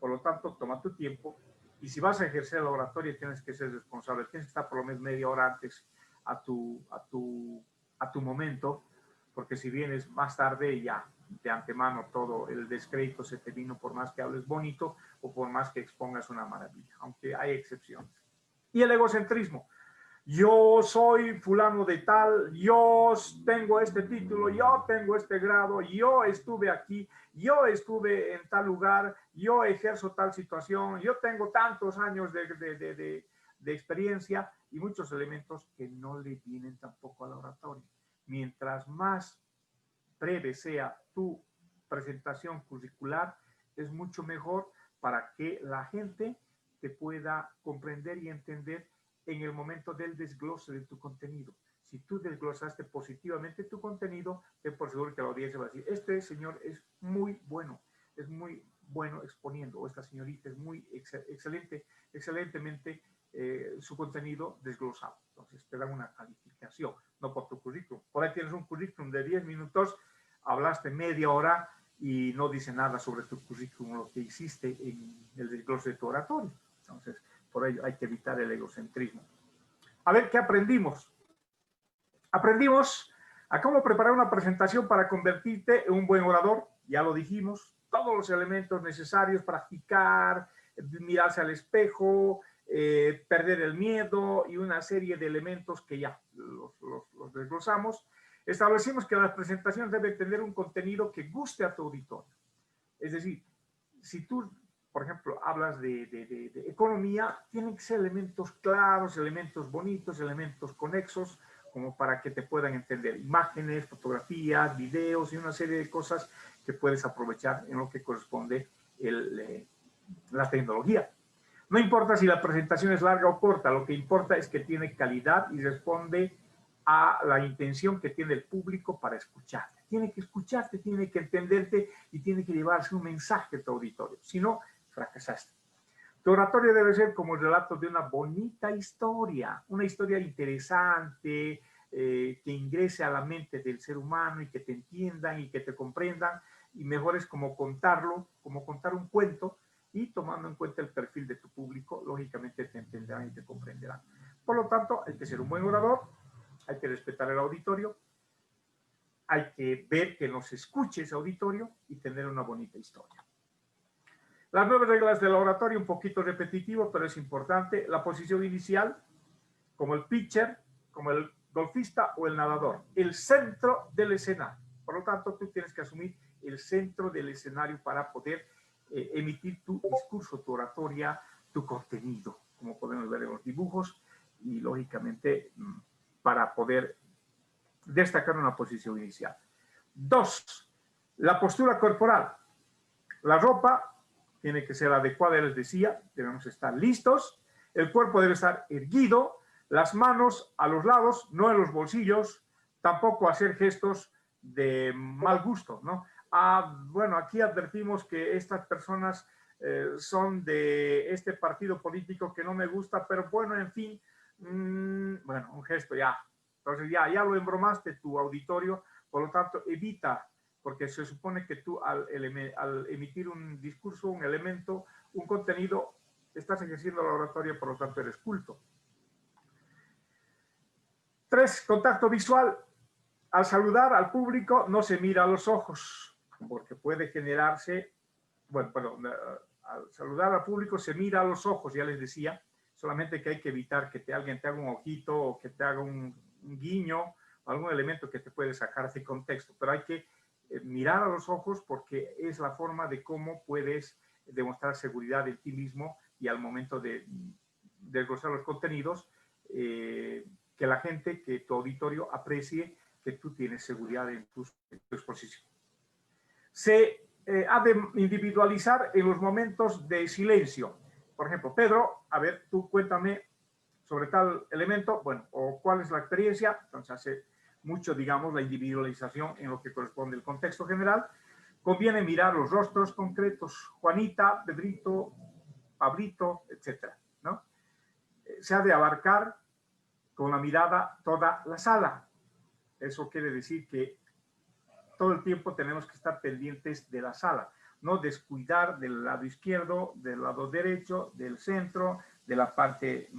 Por lo tanto, toma tu tiempo, y si vas a ejercer la oratoria tienes que ser responsable, tienes que estar por lo menos media hora antes a tu momento, porque si vienes más tarde ya de antemano todo el descrédito se te vino, por más que hables bonito o por más que expongas una maravilla, aunque hay excepciones. Y el egocentrismo. Yo soy fulano de tal, yo tengo este título, yo tengo este grado, yo estuve aquí, yo estuve en tal lugar, yo ejerzo tal situación, yo tengo tantos años de experiencia, y muchos elementos que no le vienen tampoco a la oratoria. Mientras más breve sea tu presentación curricular, es mucho mejor para que la gente te pueda comprender y entender en el momento del desglose de tu contenido. Si tú desglosaste positivamente tu contenido, ten por seguro que la audiencia va a decir, este señor es muy bueno exponiendo, o esta señorita es muy excelentemente su contenido desglosado. Entonces te dan una calificación, no por tu currículum. Por ahí tienes un currículum de 10 minutos, hablaste media hora y no dice nada sobre tu currículum, lo que hiciste en el desglose de tu oratorio. Entonces, por ello hay que evitar el egocentrismo. A ver, ¿qué aprendimos? Aprendimos a cómo preparar una presentación para convertirte en un buen orador. Ya lo dijimos, todos los elementos necesarios, practicar, mirarse al espejo, perder el miedo y una serie de elementos que ya los desglosamos. Establecimos que las presentaciones deben tener un contenido que guste a tu auditorio. Es decir, si tú, por ejemplo, hablas de economía, tienen que ser elementos claros, elementos bonitos, elementos conexos, como para que te puedan entender. Imágenes, fotografías, videos y una serie de cosas que puedes aprovechar en lo que corresponde la tecnología. No importa si la presentación es larga o corta, lo que importa es que tiene calidad y responde a la intención que tiene el público para escucharte. Tiene que escucharte, tiene que entenderte y tiene que llevarse un mensaje a tu auditorio. Si no, fracasaste. Tu oratorio debe ser como el relato de una bonita historia, una historia interesante, que ingrese a la mente del ser humano y que te entiendan y que te comprendan, y mejor es como contarlo, como contar un cuento, y tomando en cuenta el perfil de tu público, lógicamente te entenderán y te comprenderán. Por lo tanto, hay que ser un buen orador, hay que respetar el auditorio, hay que ver que nos escuche ese auditorio y tener una bonita historia. Las 9 reglas del oratorio, un poquito repetitivo, pero es importante. La posición inicial, como el pitcher, como el golfista o el nadador. El centro del escenario. Por lo tanto, tú tienes que asumir el centro del escenario para poder emitir tu discurso, tu oratoria, tu contenido, como podemos ver en los dibujos, y lógicamente para poder destacar una posición inicial. 2. La postura corporal. La ropa tiene que ser adecuada, les decía, debemos estar listos, el cuerpo debe estar erguido, las manos a los lados, no en los bolsillos, tampoco hacer gestos de mal gusto, ¿no? Bueno, aquí advertimos que estas personas son de este partido político que no me gusta, pero bueno, en fin, bueno, un gesto ya. Entonces ya lo embromaste tu auditorio, por lo tanto evita, porque se supone que tú al emitir un discurso, un elemento, un contenido, estás ejerciendo la oratoria, por lo tanto eres culto. 3. Contacto visual. Al saludar al público no se mira a los ojos, porque puede generarse, bueno, perdón, al saludar al público se mira a los ojos, ya les decía, solamente que hay que evitar que alguien te haga un ojito o que te haga un guiño, algún elemento que te puede sacar de contexto, pero hay que mirar a los ojos porque es la forma de cómo puedes demostrar seguridad en ti mismo y al momento de desglosar los contenidos, que la gente, que tu auditorio aprecie que tú tienes seguridad en tu exposición. Se ha de individualizar en los momentos de silencio. Por ejemplo, Pedro, a ver, tú cuéntame sobre tal elemento, bueno, o cuál es la experiencia. Entonces hace mucho, digamos, la individualización en lo que corresponde al contexto general. Conviene mirar los rostros concretos, Juanita, Pedrito, Pablito, etcétera, ¿no? Se ha de abarcar con la mirada toda la sala. Eso quiere decir que todo el tiempo tenemos que estar pendientes de la sala, no descuidar del lado izquierdo, del lado derecho, del centro, de la parte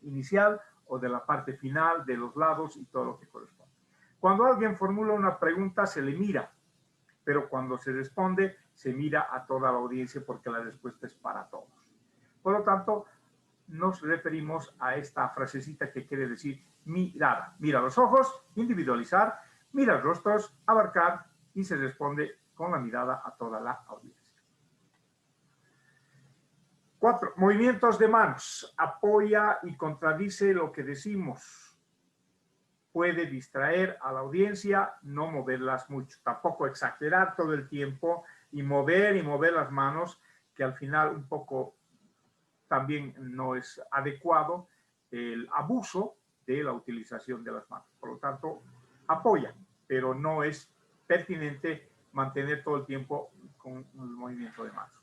inicial o de la parte final, de los lados y todo lo que corresponde. Cuando alguien formula una pregunta se le mira, pero cuando se responde se mira a toda la audiencia porque la respuesta es para todos. Por lo tanto, nos referimos a esta frasecita que quiere decir mirada. Mira los ojos, individualizar, mira los rostros, abarcar y se responde con la mirada a toda la audiencia. 4. Movimientos de manos. Apoya y contradice lo que decimos. Puede distraer a la audiencia, no moverlas mucho. Tampoco exagerar todo el tiempo y mover las manos, que al final un poco también no es adecuado el abuso de la utilización de las manos. Por lo tanto, apoya, pero no es pertinente mantener todo el tiempo con el movimiento de manos,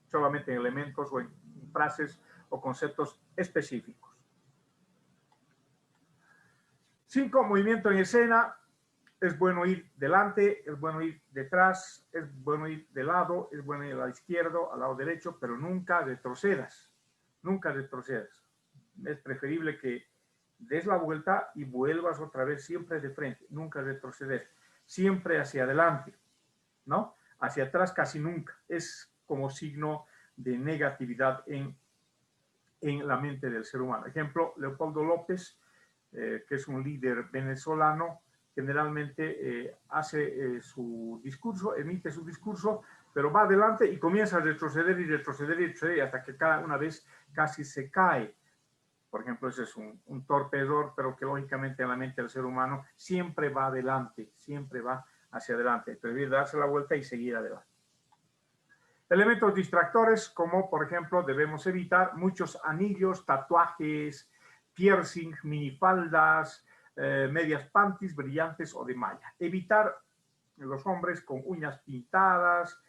solamente en elementos o en frases o conceptos específicos. 5, movimiento en escena. Es bueno ir delante, es bueno ir detrás, es bueno ir de lado, es bueno ir al lado izquierdo, al lado derecho, pero nunca retrocedas. Nunca retrocedas. Es preferible que des la vuelta y vuelvas otra vez siempre de frente. Nunca retroceder. Siempre hacia adelante, ¿no? Hacia atrás casi nunca. Es como signo de negatividad en la mente del ser humano. Ejemplo, Leopoldo López, que es un líder venezolano, generalmente hace su discurso, emite su discurso, pero va adelante y comienza a retroceder y retroceder y retroceder hasta que cada una vez casi se cae. Por ejemplo, ese es un torpe error, pero que lógicamente en la mente del ser humano siempre va adelante, siempre va hacia adelante. Prefiere darse la vuelta y seguir adelante. Elementos distractores, como por ejemplo, debemos evitar muchos anillos, tatuajes, piercing, minifaldas, medias panties brillantes o de malla. Evitar los hombres con uñas pintadas,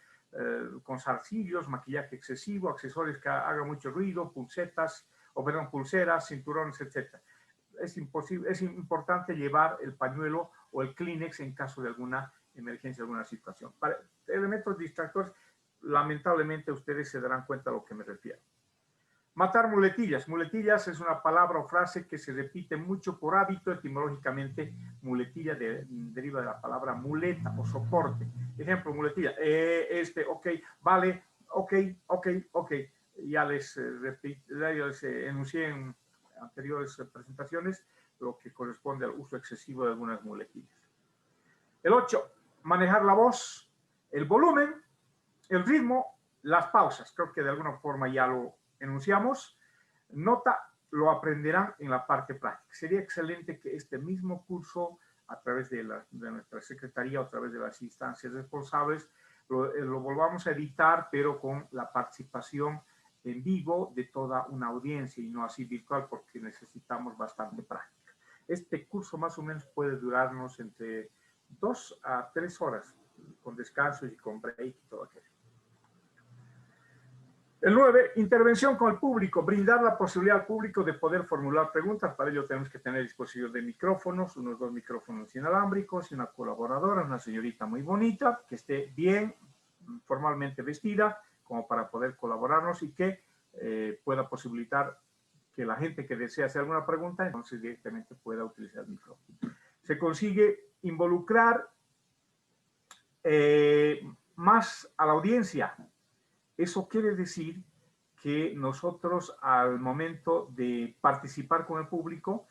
con zarcillos, maquillaje excesivo, accesorios que hagan mucho ruido, pulseras, cinturones, etc. Es importante llevar el pañuelo o el Kleenex en caso de alguna emergencia, alguna situación. Para elementos distractores, lamentablemente ustedes se darán cuenta a lo que me refiero. Matar muletillas. Muletillas es una palabra o frase que se repite mucho por hábito. Etimológicamente, muletilla deriva de la palabra muleta o soporte. Ejemplo, muletilla. Ok, vale, ok. Ya les enuncié en anteriores presentaciones lo que corresponde al uso excesivo de algunas muletillas. El 8, manejar la voz, el volumen, el ritmo, las pausas. Creo que de alguna forma ya lo enunciamos. Nota, lo aprenderán en la parte práctica. Sería excelente que este mismo curso, a través de nuestra secretaría, a través de las instancias responsables, lo volvamos a editar, pero con la participación en vivo de toda una audiencia y no así virtual, porque necesitamos bastante práctica. Este curso más o menos puede durarnos entre 2 a 3 horas, con descansos y con break y todo aquello. El 9, intervención con el público, brindar la posibilidad al público de poder formular preguntas. Para ello tenemos que tener disposición de micrófonos, unos 2 micrófonos inalámbricos y una colaboradora, una señorita muy bonita, que esté bien formalmente vestida, como para poder colaborarnos y que pueda posibilitar que la gente que desea hacer alguna pregunta, entonces directamente pueda utilizar el micrófono. Se consigue involucrar más a la audiencia. Eso quiere decir que nosotros al momento de participar con el público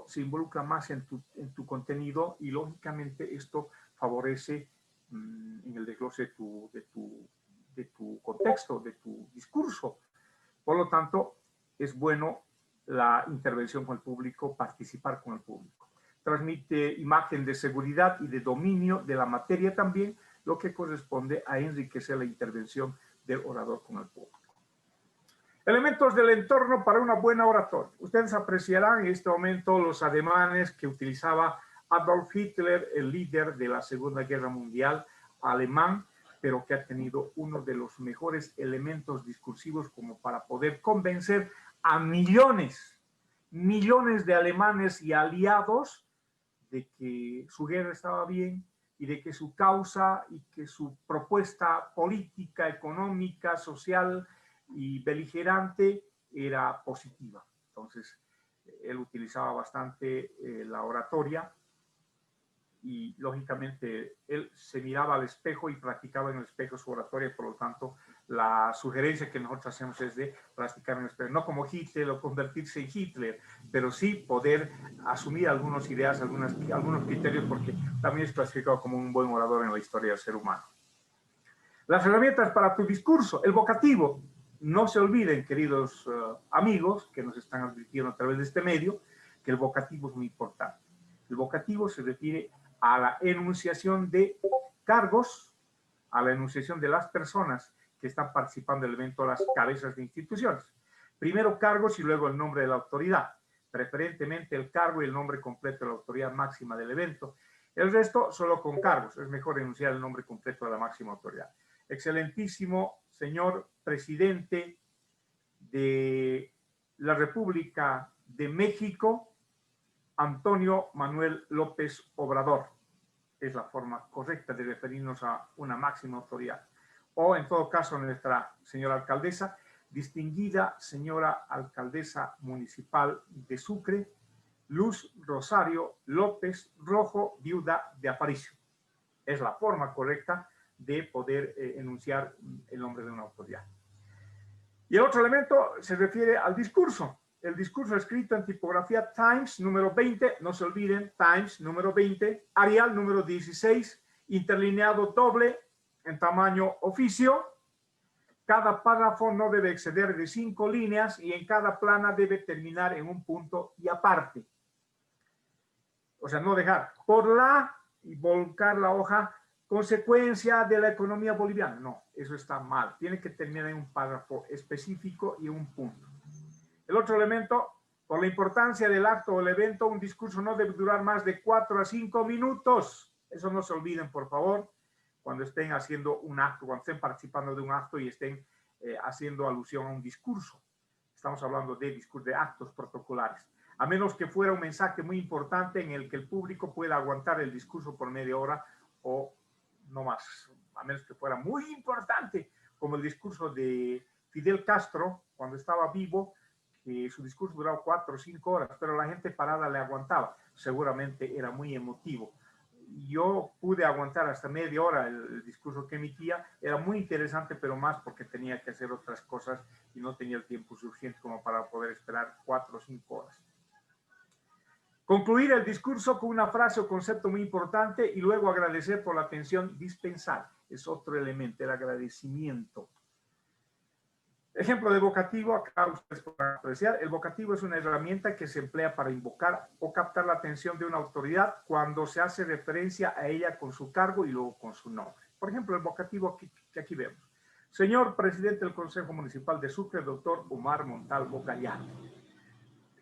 se involucra más en tu contenido y lógicamente esto favorece en el desglose de tu contexto, de tu discurso. Por lo tanto, es bueno la intervención con el público, participar con el público. Transmite imagen de seguridad y de dominio de la materia también, lo que corresponde a enriquecer la intervención del orador con el público. Elementos del entorno para una buena oratoria. Ustedes apreciarán en este momento los ademanes que utilizaba Adolf Hitler, el líder de la Segunda Guerra Mundial alemán, pero que ha tenido uno de los mejores elementos discursivos como para poder convencer a millones de alemanes y aliados de que su guerra estaba bien y de que su causa y que su propuesta política, económica, social y beligerante era positiva. Entonces, él utilizaba bastante la oratoria y, lógicamente, él se miraba al espejo y practicaba en el espejo su oratoria. Por lo tanto, la sugerencia que nosotros hacemos es de practicar en el espejo, no como Hitler o convertirse en Hitler, pero sí poder asumir algunas ideas, algunos criterios, porque también es clasificado como un buen orador en la historia del ser humano. Las herramientas para tu discurso, el vocativo. No se olviden, queridos amigos que nos están advirtiendo a través de este medio, que el vocativo es muy importante. El vocativo se refiere a la enunciación de cargos, a la enunciación de las personas que están participando del evento, las cabezas de instituciones. Primero cargos y luego el nombre de la autoridad, preferentemente el cargo y el nombre completo de la autoridad máxima del evento. El resto solo con cargos, es mejor enunciar el nombre completo de la máxima autoridad. Excelentísimo señor presidente de la República de México, Antonio Manuel López Obrador. Es la forma correcta de referirnos a una máxima autoridad. O en todo caso nuestra señora alcaldesa, distinguida señora alcaldesa municipal de Sucre, Luz Rosario López Rojo, viuda de Aparicio. Es la forma correcta de poder enunciar el nombre de una autoridad. Y el otro elemento se refiere al discurso. El discurso escrito en tipografía Times número 20, no se olviden, Times número 20, Arial número 16, interlineado doble en tamaño oficio. Cada párrafo no debe exceder de 5 líneas y en cada plana debe terminar en un punto y aparte. O sea, no dejar por la y volcar la hoja consecuencia de la economía boliviana. No, eso está mal. Tiene que terminar en un párrafo específico y un punto. El otro elemento, por la importancia del acto o el evento, un discurso no debe durar más de 4 a 5 minutos. Eso no se olviden, por favor, cuando estén haciendo un acto, cuando estén participando de un acto y estén haciendo alusión a un discurso. Estamos hablando de actos protocolares. A menos que fuera un mensaje muy importante en el que el público pueda aguantar el discurso por media hora o no más. A menos que fuera muy importante, como el discurso de Fidel Castro cuando estaba vivo, que su discurso duraba 4 o 5 horas, pero la gente parada le aguantaba. Seguramente era muy emotivo. Yo pude aguantar hasta media hora el discurso que emitía. Era muy interesante, pero más porque tenía que hacer otras cosas y no tenía el tiempo suficiente como para poder esperar 4 o 5 horas. Concluir el discurso con una frase o concepto muy importante y luego agradecer por la atención dispensada. Es otro elemento, el agradecimiento. Ejemplo de vocativo, acá ustedes podrán apreciar. El vocativo es una herramienta que se emplea para invocar o captar la atención de una autoridad cuando se hace referencia a ella con su cargo y luego con su nombre. Por ejemplo, el vocativo que aquí vemos. Señor presidente del Consejo Municipal de Sucre, doctor Omar Montalvo Gallardo.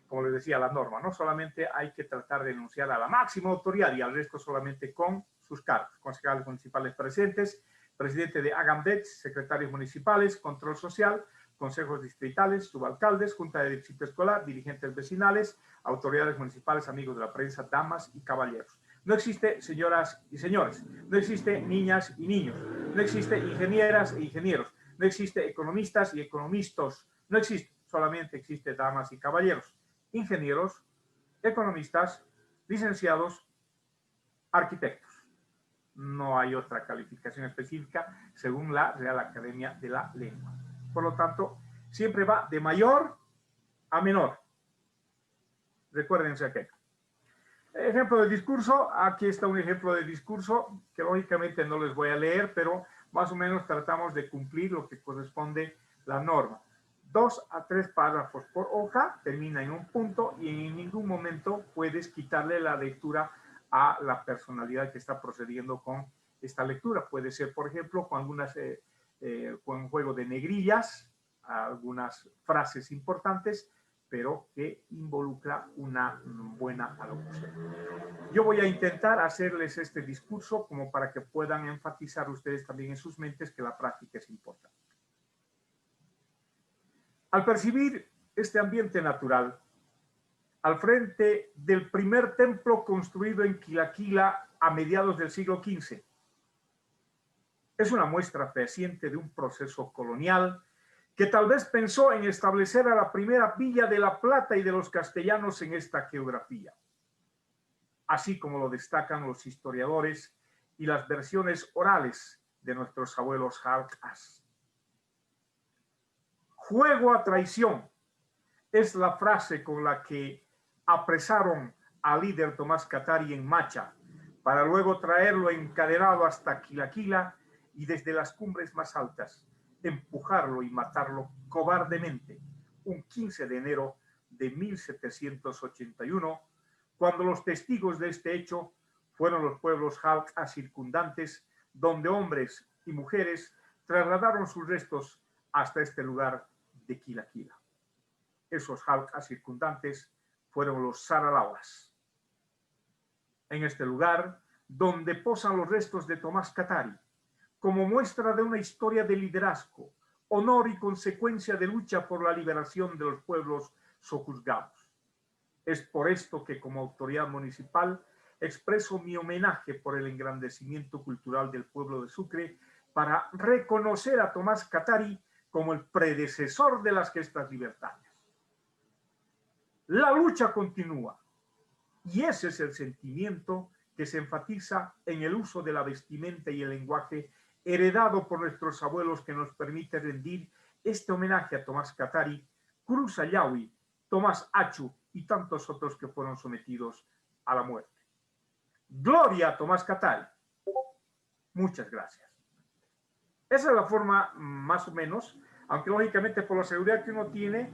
Como les decía la norma, no solamente hay que tratar de enunciar a la máxima autoridad y al resto solamente con sus cargos. Concejales municipales presentes, presidente de Agamdet, secretarios municipales, control social, consejos distritales, subalcaldes, junta de distrito escolar, dirigentes vecinales, autoridades municipales, amigos de la prensa, damas y caballeros. No existe señoras y señores, no existe niñas y niños, no existe ingenieras e ingenieros, no existe economistas y economistas, no existe, solamente existe damas y caballeros, ingenieros, economistas, licenciados, arquitectos. No hay otra calificación específica según la Real Academia de la Lengua. Por lo tanto, siempre va de mayor a menor. Recuérdense aquello. Ejemplo de discurso. Aquí está un ejemplo de discurso que lógicamente no les voy a leer, pero más o menos tratamos de cumplir lo que corresponde la norma. 2 a 3 párrafos por hoja, termina en un punto y en ningún momento puedes quitarle la lectura a la personalidad que está procediendo con esta lectura. Puede ser, por ejemplo, con un juego de negrillas, algunas frases importantes, pero que involucra una buena alocución. Yo voy a intentar hacerles este discurso como para que puedan enfatizar ustedes también en sus mentes que la práctica es importante. Al percibir este ambiente natural, al frente del primer templo construido en Quilaquila a mediados del siglo XV, es una muestra fehaciente de un proceso colonial que tal vez pensó en establecer a la primera villa de La Plata y de los castellanos en esta geografía, así como lo destacan los historiadores y las versiones orales de nuestros abuelos jalcas. Juego a traición es la frase con la que apresaron al líder Tomás Katari en Macha, para luego traerlo encadenado hasta Quilaquila y desde las cumbres más altas empujarlo y matarlo cobardemente un 15 de enero de 1781, cuando los testigos de este hecho fueron los pueblos jalcas circundantes, donde hombres y mujeres trasladaron sus restos hasta este lugar de Quilaquila. esos jalcas circundantes fueron los Saralauas. En este lugar, donde posan los restos de Tomás Katari, como muestra de una historia de liderazgo, honor y consecuencia de lucha por la liberación de los pueblos sojuzgados. Es por esto que como autoridad municipal expreso mi homenaje por el engrandecimiento cultural del pueblo de Sucre para reconocer a Tomás Katari como el predecesor de las gestas libertarias. La lucha continúa y ese es el sentimiento que se enfatiza en el uso de la vestimenta y el lenguaje heredado por nuestros abuelos que nos permite rendir este homenaje a Tomás Katari, Cruz Ayahui, Tomás Achu y tantos otros que fueron sometidos a la muerte. Gloria a Tomás Katari. Muchas gracias. Esa es la forma más o menos, aunque lógicamente por la seguridad que uno tiene,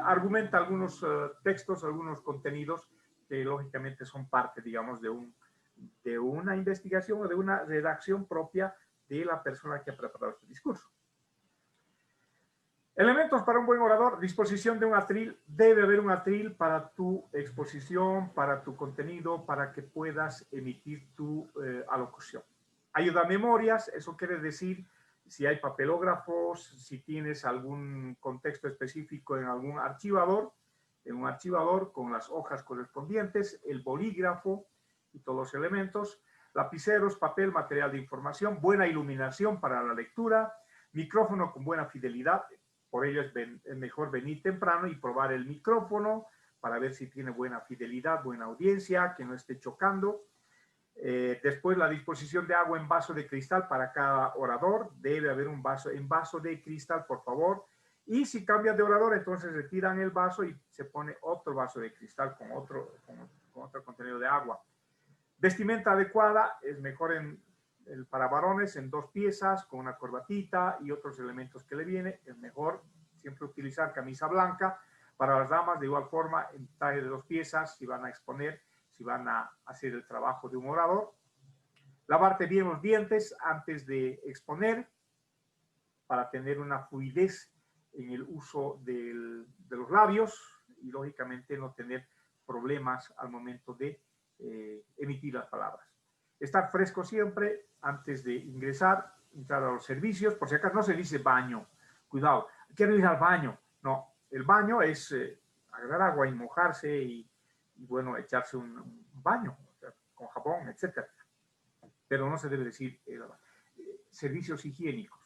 argumenta algunos textos, algunos contenidos que lógicamente son parte, digamos, de una investigación o de una redacción propia de la persona que ha preparado este discurso. Elementos para un buen orador: disposición de un atril. Debe haber un atril para tu exposición, para tu contenido, para que puedas emitir tu alocución. Ayuda a memorias, eso quiere decir si hay papelógrafos, si tienes algún contexto específico en algún archivador, en un archivador con las hojas correspondientes, el bolígrafo y todos los elementos, lapiceros, papel, material de información, buena iluminación para la lectura, micrófono con buena fidelidad. Por ello es mejor venir temprano y probar el micrófono para ver si tiene buena fidelidad, buena audiencia, que no esté chocando. Después la disposición de agua en vaso de cristal para cada orador. Debe haber un vaso en vaso de cristal, por favor. Y si cambias de orador, entonces retiran el vaso y se pone otro vaso de cristal con otro contenido de agua. Vestimenta adecuada, es mejor para varones en 2 piezas, con una corbatita y otros elementos que le viene. Es mejor siempre utilizar camisa blanca. Para las damas, de igual forma, en traje de 2 piezas, si van a exponer, si van a hacer el trabajo de un orador. Lavarte bien los dientes antes de exponer para tener una fluidez en el uso de los labios y, lógicamente, no tener problemas al momento de emitir las palabras. Estar fresco siempre antes de entrar a los servicios. Por si acaso no se dice baño. Cuidado, quiero ir al baño. No, el baño es agarrar agua y mojarse y bueno, echarse un baño, o sea, con jabón, etc. Pero no se debe decir servicios higiénicos.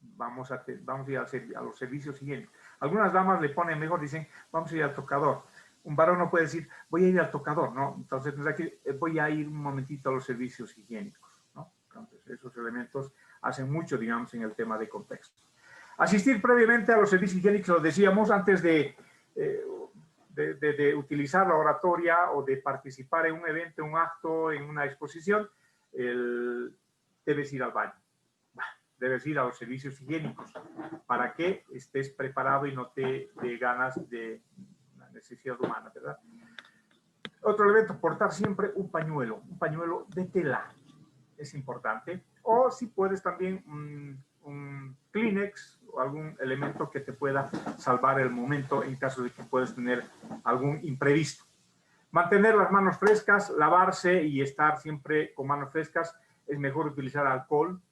Vamos a ir a los servicios higiénicos. Algunas damas le ponen mejor, dicen, vamos a ir al tocador. Un varón no puede decir, voy a ir al tocador, ¿no? Entonces, voy a ir un momentito a los servicios higiénicos, ¿no? Entonces, esos elementos hacen mucho, digamos, en el tema de contexto. Asistir previamente a los servicios higiénicos, lo decíamos, antes de utilizar la oratoria o de participar en un evento, un acto, en una exposición, debes ir al baño. Debes ir a los servicios higiénicos para que estés preparado y no te dé ganas de la necesidad humana, ¿verdad? Otro elemento, portar siempre un pañuelo de tela, es importante. O si puedes también un Kleenex o algún elemento que te pueda salvar el momento en caso de que puedas tener algún imprevisto. Mantener las manos frescas, lavarse y estar siempre con manos frescas. Es mejor utilizar alcohol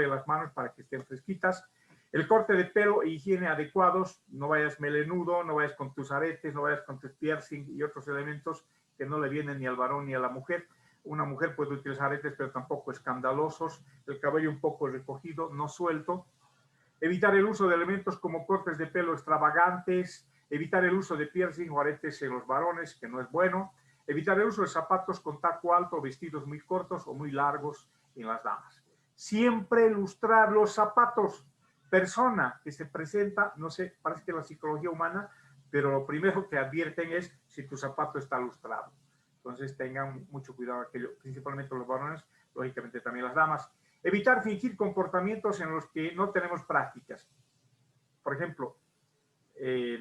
en las manos para que estén fresquitas. El corte de pelo e higiene adecuados. No vayas melenudo, no vayas con tus aretes, no vayas con tus piercing y otros elementos que no le vienen ni al varón ni a la mujer. Una mujer puede utilizar aretes, pero tampoco escandalosos. El cabello un poco recogido, no suelto. Evitar el uso de elementos como cortes de pelo extravagantes. Evitar el uso de piercing o aretes en los varones, que no es bueno. Evitar el uso de zapatos con taco alto, vestidos muy cortos o muy largos en las damas. Siempre lustrar los zapatos. Persona que se presenta, no sé, parece que la psicología humana, pero lo primero que advierten es si tu zapato está lustrado. Entonces tengan mucho cuidado aquello, principalmente los varones, lógicamente también las damas. Evitar fingir comportamientos en los que no tenemos prácticas. Por ejemplo,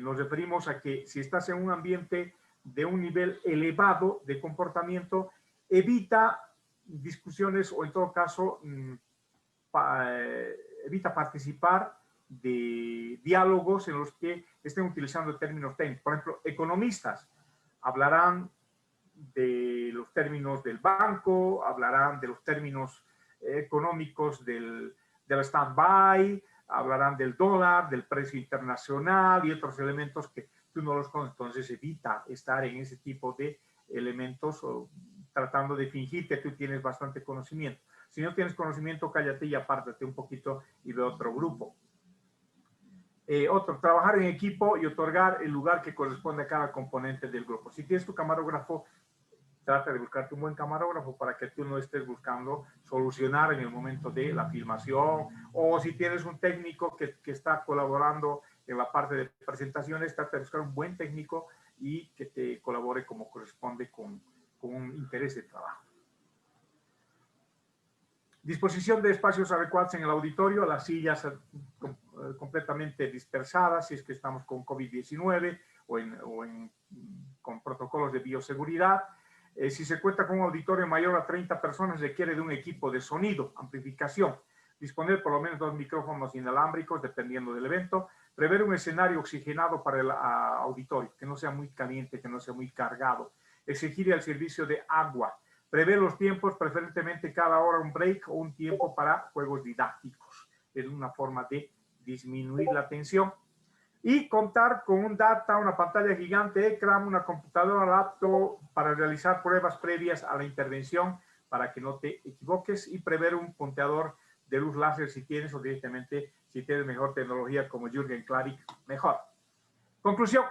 nos referimos a que si estás en un ambiente de un nivel elevado de comportamiento, evita discusiones o en todo caso evita participar de diálogos en los que estén utilizando términos técnicos. Por ejemplo, economistas hablarán de los términos del banco, hablarán de los términos económicos del stand-by, hablarán del dólar, del precio internacional y otros elementos que tú no los conoces. Entonces evita estar en ese tipo de elementos o tratando de fingir que tú tienes bastante conocimiento. Si no tienes conocimiento, cállate y apártate un poquito y ve otro grupo. Otro, trabajar en equipo y otorgar el lugar que corresponde a cada componente del grupo. Si tienes tu camarógrafo, trata de buscarte un buen camarógrafo para que tú no estés buscando solucionar en el momento de la filmación, o si tienes un técnico que está colaborando en la parte de presentaciones, trata de buscar un buen técnico y que te colabore como corresponde con un interés de trabajo. Disposición de espacios adecuados en el auditorio, las sillas completamente dispersadas si es que estamos con COVID-19 con protocolos de bioseguridad. Si se cuenta con un auditorio mayor a 30 personas, requiere de un equipo de sonido, amplificación, disponer por lo menos 2 micrófonos inalámbricos dependiendo del evento, prever un escenario oxigenado para el auditorio, que no sea muy caliente, que no sea muy cargado, exigir el servicio de agua, prever los tiempos, preferentemente cada hora un break o un tiempo para juegos didácticos. Es una forma de disminuir la tensión. Y contar con una pantalla gigante, ecran, una computadora laptop para realizar pruebas previas a la intervención para que no te equivoques, y prever un punteador de luz láser si tienes, o directamente si tienes mejor tecnología como Jürgen Klarik, mejor. Conclusión.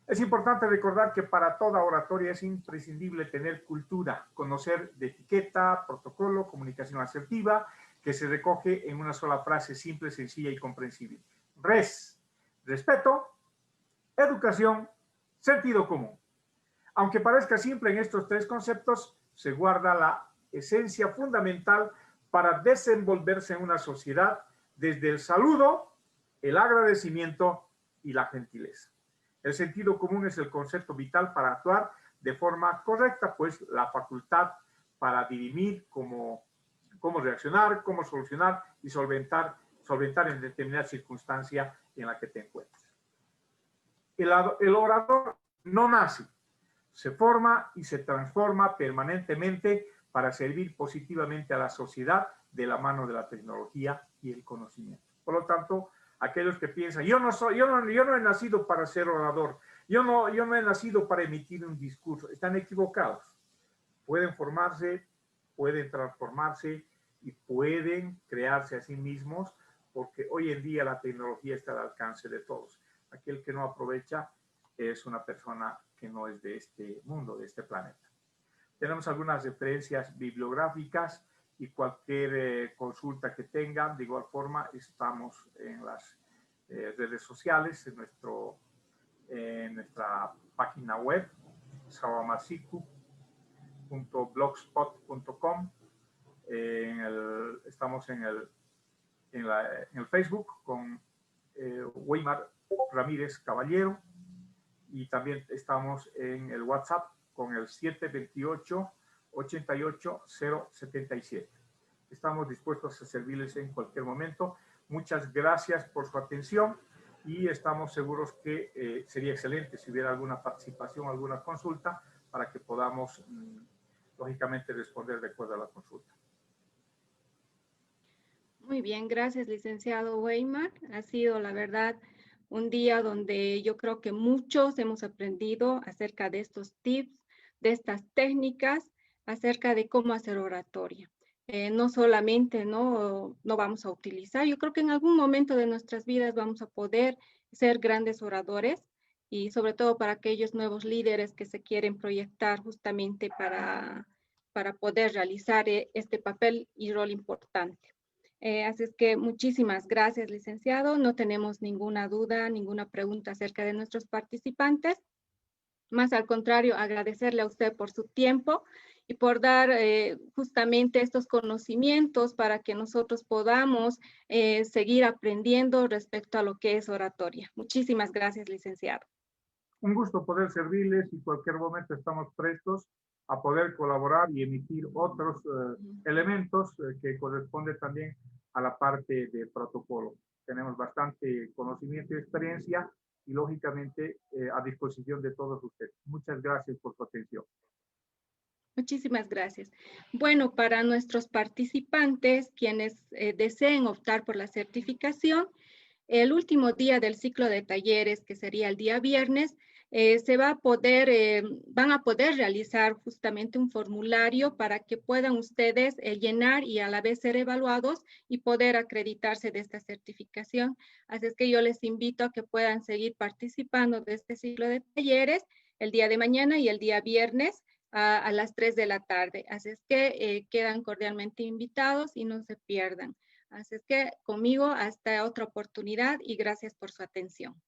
Es importante recordar que para toda oratoria es imprescindible tener cultura, conocer de etiqueta, protocolo, comunicación asertiva, que se recoge en una sola frase simple, sencilla y comprensible. Respeto, educación, sentido común. Aunque parezca simple en estos 3 conceptos, se guarda la esencia fundamental para desenvolverse en una sociedad desde el saludo, el agradecimiento y la gentileza. El sentido común es el concepto vital para actuar de forma correcta, pues la facultad para dirimir cómo reaccionar, cómo solucionar y solventar en determinada circunstancia en la que te encuentres. El orador no nace, se forma y se transforma permanentemente para servir positivamente a la sociedad de la mano de la tecnología y el conocimiento. Por lo tanto, aquellos que piensan, yo no he nacido para ser orador, yo no he nacido para emitir un discurso, están equivocados. Pueden formarse, pueden transformarse y pueden crearse a sí mismos, porque hoy en día la tecnología está al alcance de todos. Aquel que no aprovecha es una persona que no es de este mundo, de este planeta. Tenemos algunas referencias bibliográficas y cualquier consulta que tengan, de igual forma, estamos en las redes sociales, en nuestra página web, sawamasiku.blogspot.com. Estamos en el Facebook con Weimar Ramírez Caballero, y también estamos en el WhatsApp con el 728-88-077. Estamos dispuestos a servirles en cualquier momento. Muchas gracias por su atención y estamos seguros que sería excelente si hubiera alguna participación, alguna consulta, para que podamos, lógicamente, responder de acuerdo a la consulta. Muy bien, gracias, licenciado Weimar. Ha sido, la verdad, un día donde yo creo que muchos hemos aprendido acerca de estos tips, de estas técnicas, acerca de cómo hacer oratoria. No solamente no vamos a utilizar, yo creo que en algún momento de nuestras vidas vamos a poder ser grandes oradores, y sobre todo para aquellos nuevos líderes que se quieren proyectar justamente para poder realizar este papel y rol importante. Así es que muchísimas gracias, licenciado. No tenemos ninguna duda, ninguna pregunta acerca de nuestros participantes. Más al contrario, agradecerle a usted por su tiempo y por dar justamente estos conocimientos para que nosotros podamos seguir aprendiendo respecto a lo que es oratoria. Muchísimas gracias, licenciado. Un gusto poder servirles, y cualquier momento estamos prestos a poder colaborar y emitir otros elementos que corresponden también a la parte de protocolo. tenemos bastante conocimiento y experiencia y lógicamente a disposición de todos ustedes. Muchas gracias por su atención. Muchísimas gracias. Bueno, para nuestros participantes, quienes deseen optar por la certificación, el último día del ciclo de talleres, que sería el día viernes, van a poder realizar justamente un formulario para que puedan ustedes llenar y a la vez ser evaluados y poder acreditarse de esta certificación. Así es que yo les invito a que puedan seguir participando de este ciclo de talleres el día de mañana y el día viernes a las 3 de la tarde. Así es que quedan cordialmente invitados y no se pierdan. Así es que conmigo hasta otra oportunidad y gracias por su atención.